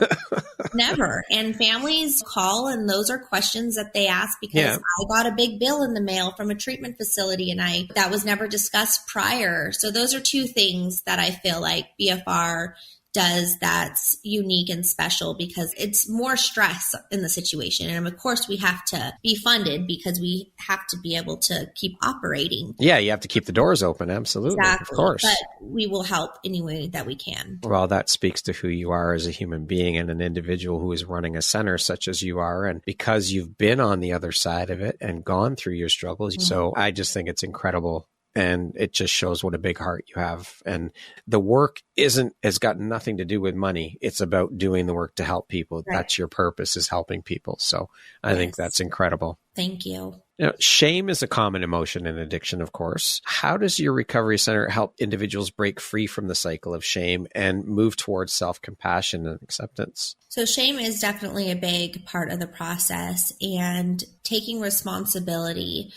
Never. And families call, and those are questions that they ask because I got a big bill in the mail from a treatment facility and that was never discussed prior. So those are two things that I feel like BFR does that's unique and special because it's more stress in the situation. And of course we have to be funded because we have to be able to keep operating. Yeah, you have to keep the doors open. Absolutely. Exactly. Of course. But we will help any way that we can. Well, that speaks to who you are as a human being and an individual who is running a center such as you are. And because you've been on the other side of it and gone through your struggles. So I just think it's incredible. And it just shows what a big heart you have. And the work has got nothing to do with money. It's about doing the work to help people. Right. That's your purpose, is helping people. So I think that's incredible. Thank you. Now, shame is a common emotion in addiction, of course. How does your recovery center help individuals break free from the cycle of shame and move towards self-compassion and acceptance? So shame is definitely a big part of the process, and taking responsibility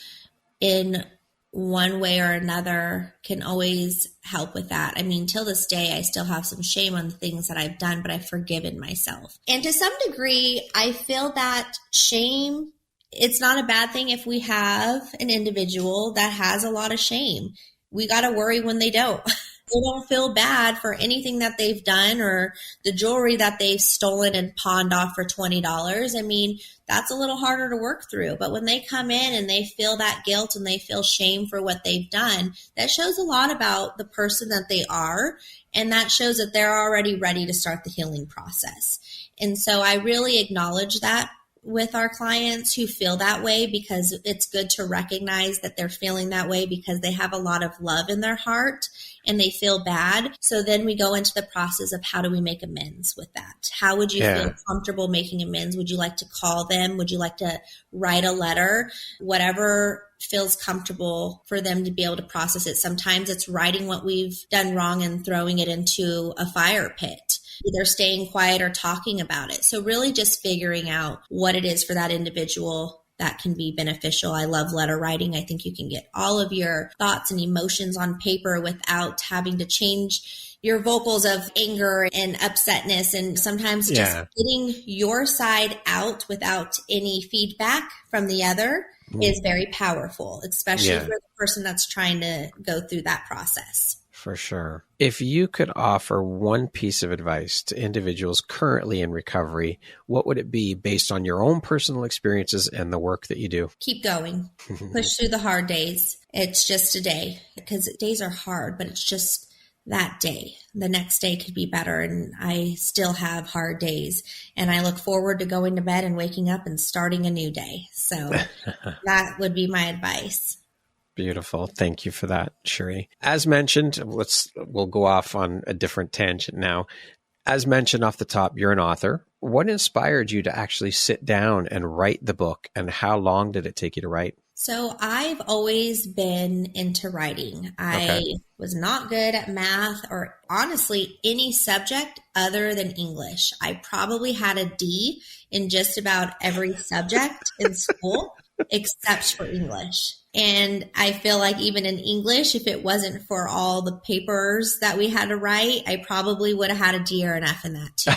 in one way or another can always help with that. I mean, till this day, I still have some shame on the things that I've done, but I've forgiven myself. And to some degree, I feel that shame, it's not a bad thing if we have an individual that has a lot of shame. We got to worry when they don't. They don't feel bad for anything that they've done or the jewelry that they've stolen and pawned off for $20. I mean, that's a little harder to work through. But when they come in and they feel that guilt and they feel shame for what they've done, that shows a lot about the person that they are. And that shows that they're already ready to start the healing process. And so I really acknowledge that with our clients who feel that way, because it's good to recognize that they're feeling that way because they have a lot of love in their heart and they feel bad. So then we go into the process of how do we make amends with that? How would you feel comfortable making amends? Would you like to call them? Would you like to write a letter? Whatever feels comfortable for them to be able to process it. Sometimes it's writing what we've done wrong and throwing it into a fire pit. Either staying quiet or talking about it. So really just figuring out what it is for that individual that can be beneficial. I love letter writing. I think you can get all of your thoughts and emotions on paper without having to change your vocals of anger and upsetness. And sometimes just getting your side out without any feedback from the other is very powerful, especially for the person that's trying to go through that process. For sure. If you could offer one piece of advice to individuals currently in recovery, what would it be based on your own personal experiences and the work that you do? Keep going. Push through the hard days. It's just a day, because days are hard, but it's just that day. The next day could be better, and I still have hard days. And I look forward to going to bed and waking up and starting a new day. So that would be my advice. Beautiful. Thank you for that, Cheree. As mentioned, we'll go off on a different tangent now. As mentioned off the top, you're an author. What inspired you to actually sit down and write the book, and how long did it take you to write? So I've always been into writing. I was not good at math or honestly any subject other than English. I probably had a D in just about every subject in school except for English. And I feel like even in English, if it wasn't for all the papers that we had to write, I probably would have had a D or an F in that too.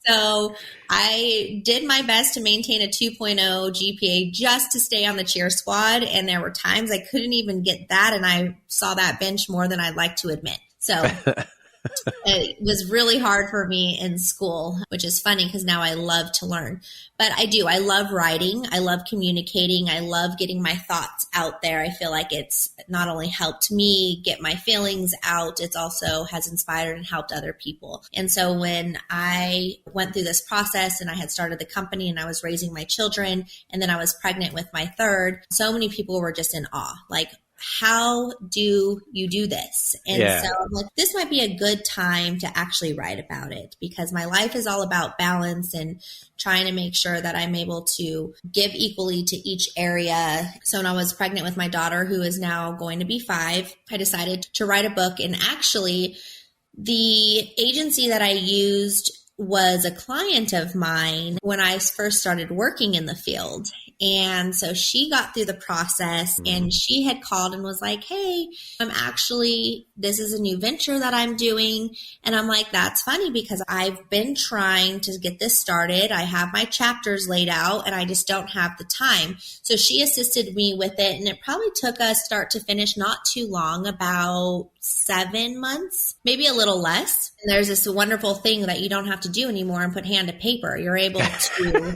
So I did my best to maintain a 2.0 GPA just to stay on the cheer squad. And there were times I couldn't even get that. And I saw that bench more than I'd like to admit. So it was really hard for me in school, which is funny because now I love to learn. But I love writing. I love communicating. I love getting my thoughts out there. I feel like it's not only helped me get my feelings out, it's also has inspired and helped other people. And so when I went through this process and I had started the company and I was raising my children and then I was pregnant with my third, so many people were just in awe. Like, how do you do this? And so I'm like, this might be a good time to actually write about it because my life is all about balance and trying to make sure that I'm able to give equally to each area. So when I was pregnant with my daughter, who is now going to be 5, I decided to write a book. And actually, the agency that I used was a client of mine when I first started working in the field. And so she got through the process and she had called and was like, hey, this is a new venture that I'm doing. And I'm like, that's funny because I've been trying to get this started. I have my chapters laid out and I just don't have the time. So she assisted me with it. And it probably took us start to finish not too long, about 7 months, maybe a little less. And there's this wonderful thing that you don't have to do anymore and put hand to paper. You're able to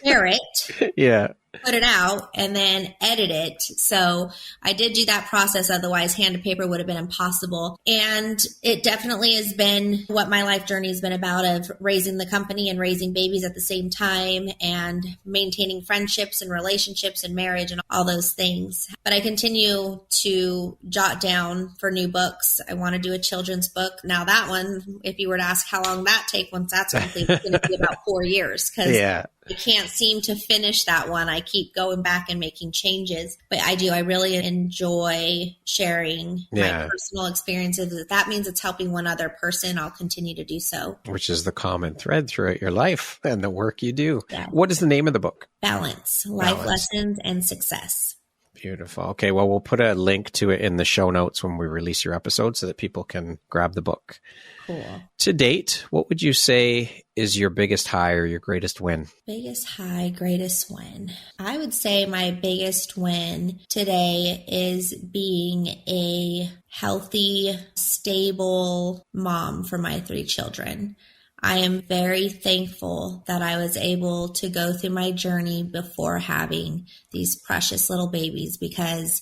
share it, put it out, and then edit it. So I did do that process. Otherwise, hand to paper would have been impossible. And it definitely has been what my life journey has been about, of raising the company and raising babies at the same time and maintaining friendships and relationships and marriage and all those things. But I continue to jot down for new books. I want to do a children's book. Now that one, if you were to ask how long that take once that's complete, it's going to be about 4 years because I can't seem to finish that one. I keep going back and making changes, but I really enjoy sharing my personal experiences. If that means it's helping one other person, I'll continue to do so. Which is the common thread throughout your life and the work you do. Yeah. What is the name of the book? Balance, Life Lessons and Success. Beautiful. Okay. Well, we'll put a link to it in the show notes when we release your episode so that people can grab the book. Cool. To date, what would you say is your biggest high or your greatest win? Biggest high, greatest win. I would say my biggest win today is being a healthy, stable mom for my 3 children. I am very thankful that I was able to go through my journey before having these precious little babies because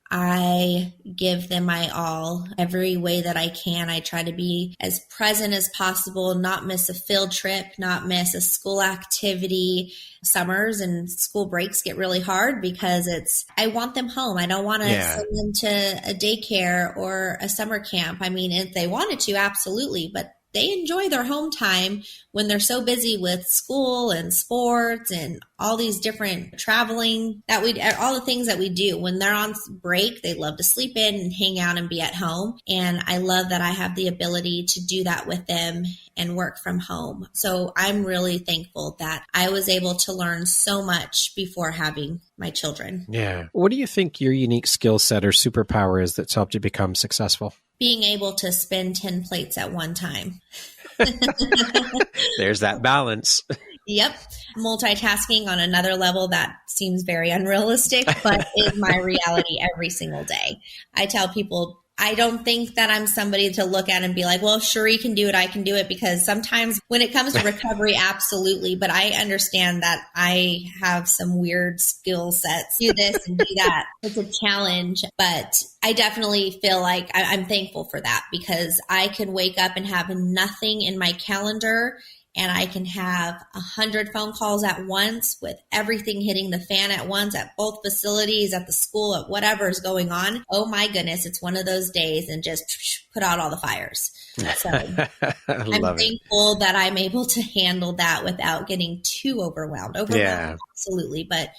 I give them my all every way that I can. I try to be as present as possible, not miss a field trip, not miss a school activity. Summers and school breaks get really hard because I want them home. I don't want to send them to a daycare or a summer camp. I mean, if they wanted to, absolutely, but they enjoy their home time when they're so busy with school and sports and all these different traveling all the things that we do. When they're on break, they love to sleep in and hang out and be at home. And I love that I have the ability to do that with them and work from home. So I'm really thankful that I was able to learn so much before having my children. Yeah. What do you think your unique skill set or superpower is that's helped you become successful? Being able to spin 10 plates at one time. There's that balance. Yep. Multitasking on another level that seems very unrealistic, but is my reality every single day. I tell people, I don't think that I'm somebody to look at and be like, well, if Cheree can do it, I can do it. Because sometimes when it comes to recovery, absolutely. But I understand that I have some weird skill sets. Do this and do that. It's a challenge. But I definitely feel like I'm thankful for that because I can wake up and have nothing in my calendar and I can have 100 phone calls at once with everything hitting the fan at once at both facilities, at the school, at whatever is going on. Oh my goodness, it's one of those days and just put out all the fires. So I'm thankful that I'm able to handle that without getting too overwhelmed. Absolutely, but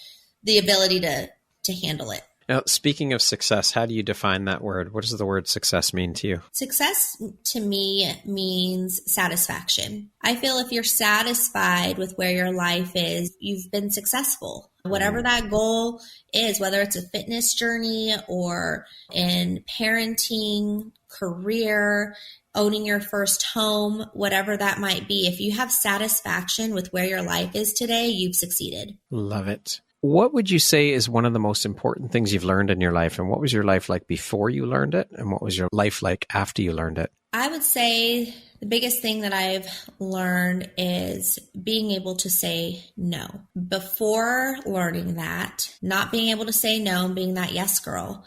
the ability to handle it. Now, speaking of success, how do you define that word? What does the word success mean to you? Success to me means satisfaction. I feel if you're satisfied with where your life is, you've been successful. Whatever that goal is, whether it's a fitness journey or in parenting, career, owning your first home, whatever that might be, if you have satisfaction with where your life is today, you've succeeded. Love it. What would you say is one of the most important things you've learned in your life? And what was your life like before you learned it? And what was your life like after you learned it? I would say the biggest thing that I've learned is being able to say no. Before learning that, not being able to say no and being that yes girl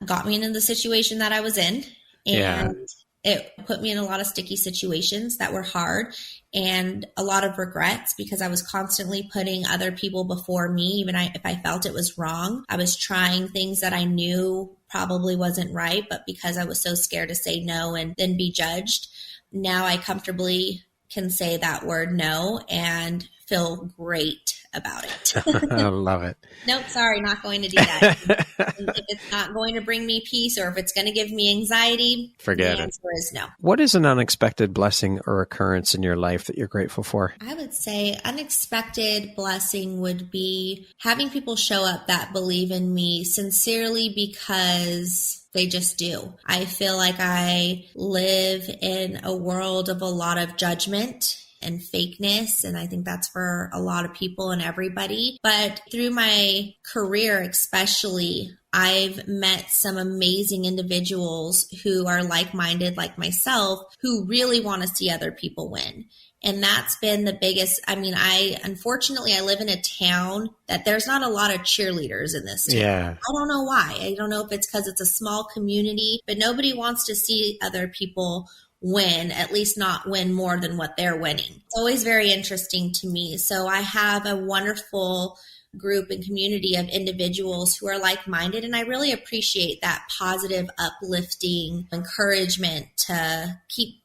got me into the situation that I was in. And it put me in a lot of sticky situations that were hard and a lot of regrets because I was constantly putting other people before me, even if I felt it was wrong. I was trying things that I knew probably wasn't right, but because I was so scared to say no and then be judged, now I comfortably can say that word no and feel great about it. I love it. Nope, sorry, not going to do that. If it's not going to bring me peace or if it's going to give me anxiety, forget the answer is no. What is an unexpected blessing or occurrence in your life that you're grateful for? I would say unexpected blessing would be having people show up that believe in me sincerely because they just do. I feel like I live in a world of a lot of judgment and fakeness. And I think that's for a lot of people and everybody. But through my career, especially, I've met some amazing individuals who are like-minded like myself, who really want to see other people win. And that's been the biggest. I mean, unfortunately, I live in a town that there's not a lot of cheerleaders in this town. Yeah. I don't know why. I don't know if it's because it's a small community, but nobody wants to see other people win, at least not win more than what they're winning. It's always very interesting to me. So I have a wonderful group and community of individuals who are like-minded, and I really appreciate that positive, uplifting encouragement to keep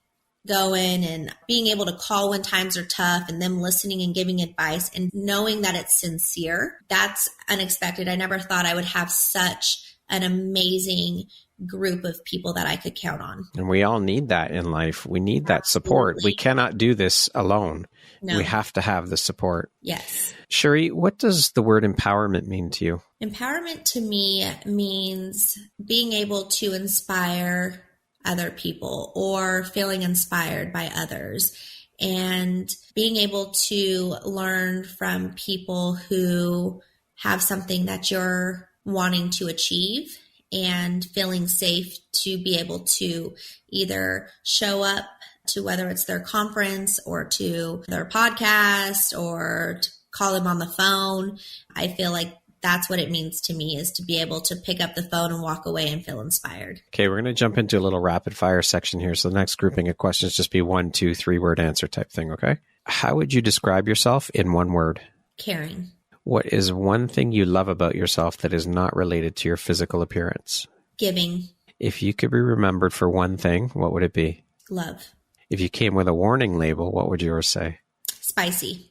going and being able to call when times are tough and them listening and giving advice and knowing that it's sincere. That's unexpected. I never thought I would have such an amazing group of people that I could count on. And we all need that in life. We need that support. We cannot do this alone. No. We have to have the support. Yes. Cheree, what does the word empowerment mean to you? Empowerment to me means being able to inspire other people or feeling inspired by others and being able to learn from people who have something that you're wanting to achieve and feeling safe to be able to either show up to whether it's their conference or to their podcast or to call them on the phone. I feel like that's what it means to me, is to be able to pick up the phone and walk away and feel inspired. Okay, we're going to jump into a little rapid fire section here. So the next grouping of questions just be 1, 2, 3 word answer type thing, okay? How would you describe yourself in one word? Caring. What is one thing you love about yourself that is not related to your physical appearance? Giving. If you could be remembered for one thing, what would it be? Love. If you came with a warning label, what would yours say? Spicy.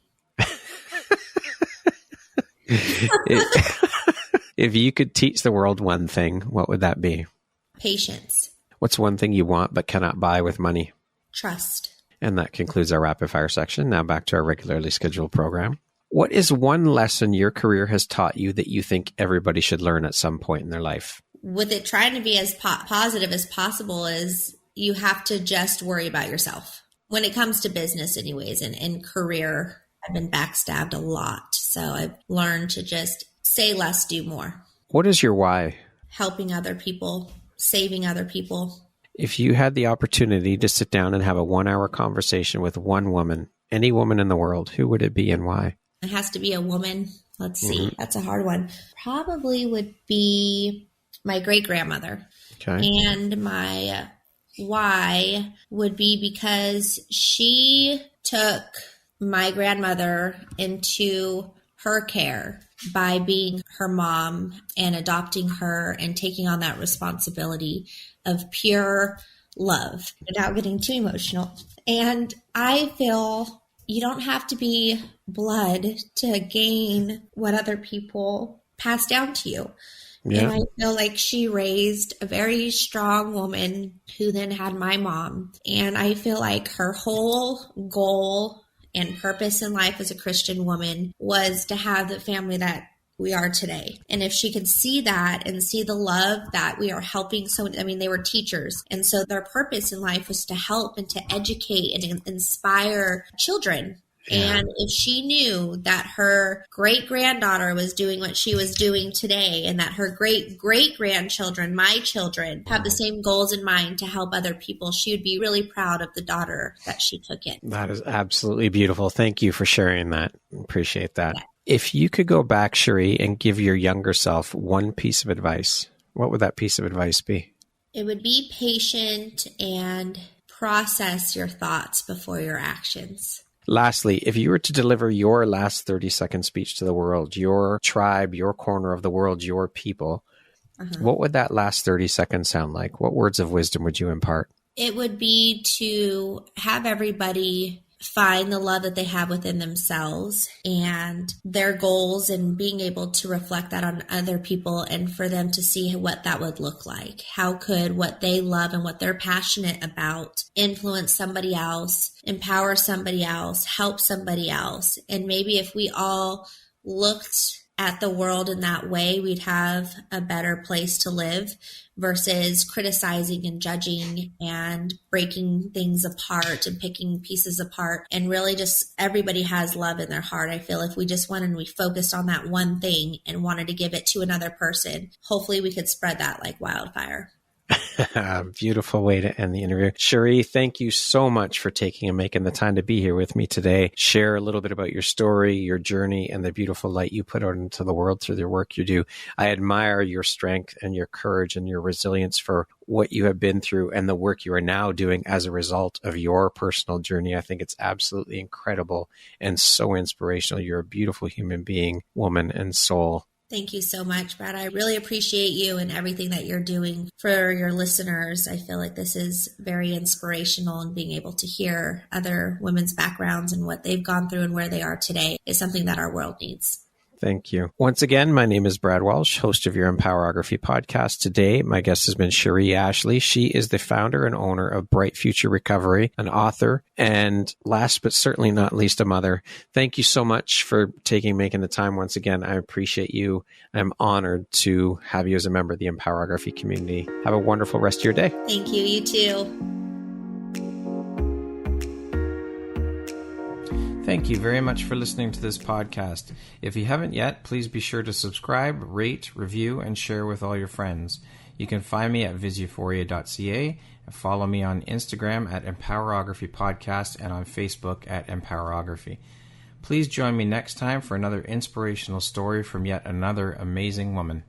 If you could teach the world one thing, what would that be? Patience. What's one thing you want but cannot buy with money? Trust. And that concludes our rapid fire section. Now back to our regularly scheduled program. What is one lesson your career has taught you that you think everybody should learn at some point in their life? With it trying to be as positive as possible, is you have to just worry about yourself. When it comes to business anyways, and career, I've been backstabbed a lot. So I've learned to just say less, do more. What is your why? Helping other people, saving other people. If you had the opportunity to sit down and have a 1-hour conversation with one woman, any woman in the world, who would it be and why? It has to be a woman. Let's see. That's a hard one. Probably would be my great-grandmother. Okay. And my why would be because she took my grandmother into her care by being her mom and adopting her and taking on that responsibility of pure love without getting too emotional. And I feel you don't have to be blood to gain what other people pass down to you. Yeah. And I feel like she raised a very strong woman who then had my mom. And I feel like her whole goal and purpose in life as a Christian woman was to have the family that we are today. And if she could see that and see the love that we are helping, they were teachers. And so their purpose in life was to help and to educate and inspire children. Yeah. And if she knew that her great-granddaughter was doing what she was doing today and that her great-great-grandchildren, my children, have the same goals in mind to help other people, she would be really proud of the daughter that she took in. That is absolutely beautiful. Thank you for sharing that. Appreciate that. Yeah. If you could go back, Cheree, and give your younger self one piece of advice, what would that piece of advice be? It would be patient and process your thoughts before your actions. Lastly, if you were to deliver your last 30-second speech to the world, your tribe, your corner of the world, your people, what would that last 30 seconds sound like? What words of wisdom would you impart? It would be to have everybody find the love that they have within themselves and their goals and being able to reflect that on other people and for them to see what that would look like. How could what they love and what they're passionate about influence somebody else, empower somebody else, help somebody else? And maybe if we all looked at the world in that way, we'd have a better place to live versus criticizing and judging and breaking things apart and picking pieces apart. And really just everybody has love in their heart. I feel if we just went and we focused on that one thing and wanted to give it to another person, hopefully we could spread that like wildfire. Beautiful way to end the interview. Cheree, thank you so much for taking and making the time to be here with me today. Share a little bit about your story, your journey, and the beautiful light you put out into the world through the work you do. I admire your strength and your courage and your resilience for what you have been through and the work you are now doing as a result of your personal journey. I think it's absolutely incredible and so inspirational. You're a beautiful human being, woman, and soul. Thank you so much, Brad. I really appreciate you and everything that you're doing for your listeners. I feel like this is very inspirational, and being able to hear other women's backgrounds and what they've gone through and where they are today is something that our world needs. Thank you. Once again, my name is Brad Walsh, host of your Empowerography Podcast. Today, my guest has been Cheree Ashley. She is the founder and owner of Bright Future Recovery, an author, and last but certainly not least, a mother. Thank you so much for making the time once again. I appreciate you. I'm honored to have you as a member of the Empowerography community. Have a wonderful rest of your day. Thank you. You too. Thank you very much for listening to this podcast. If you haven't yet, please be sure to subscribe, rate, review, and share with all your friends. You can find me at viseuphoria.ca and follow me on Instagram at Empowerography Podcast and on Facebook at Empowerography. Please join me next time for another inspirational story from yet another amazing woman.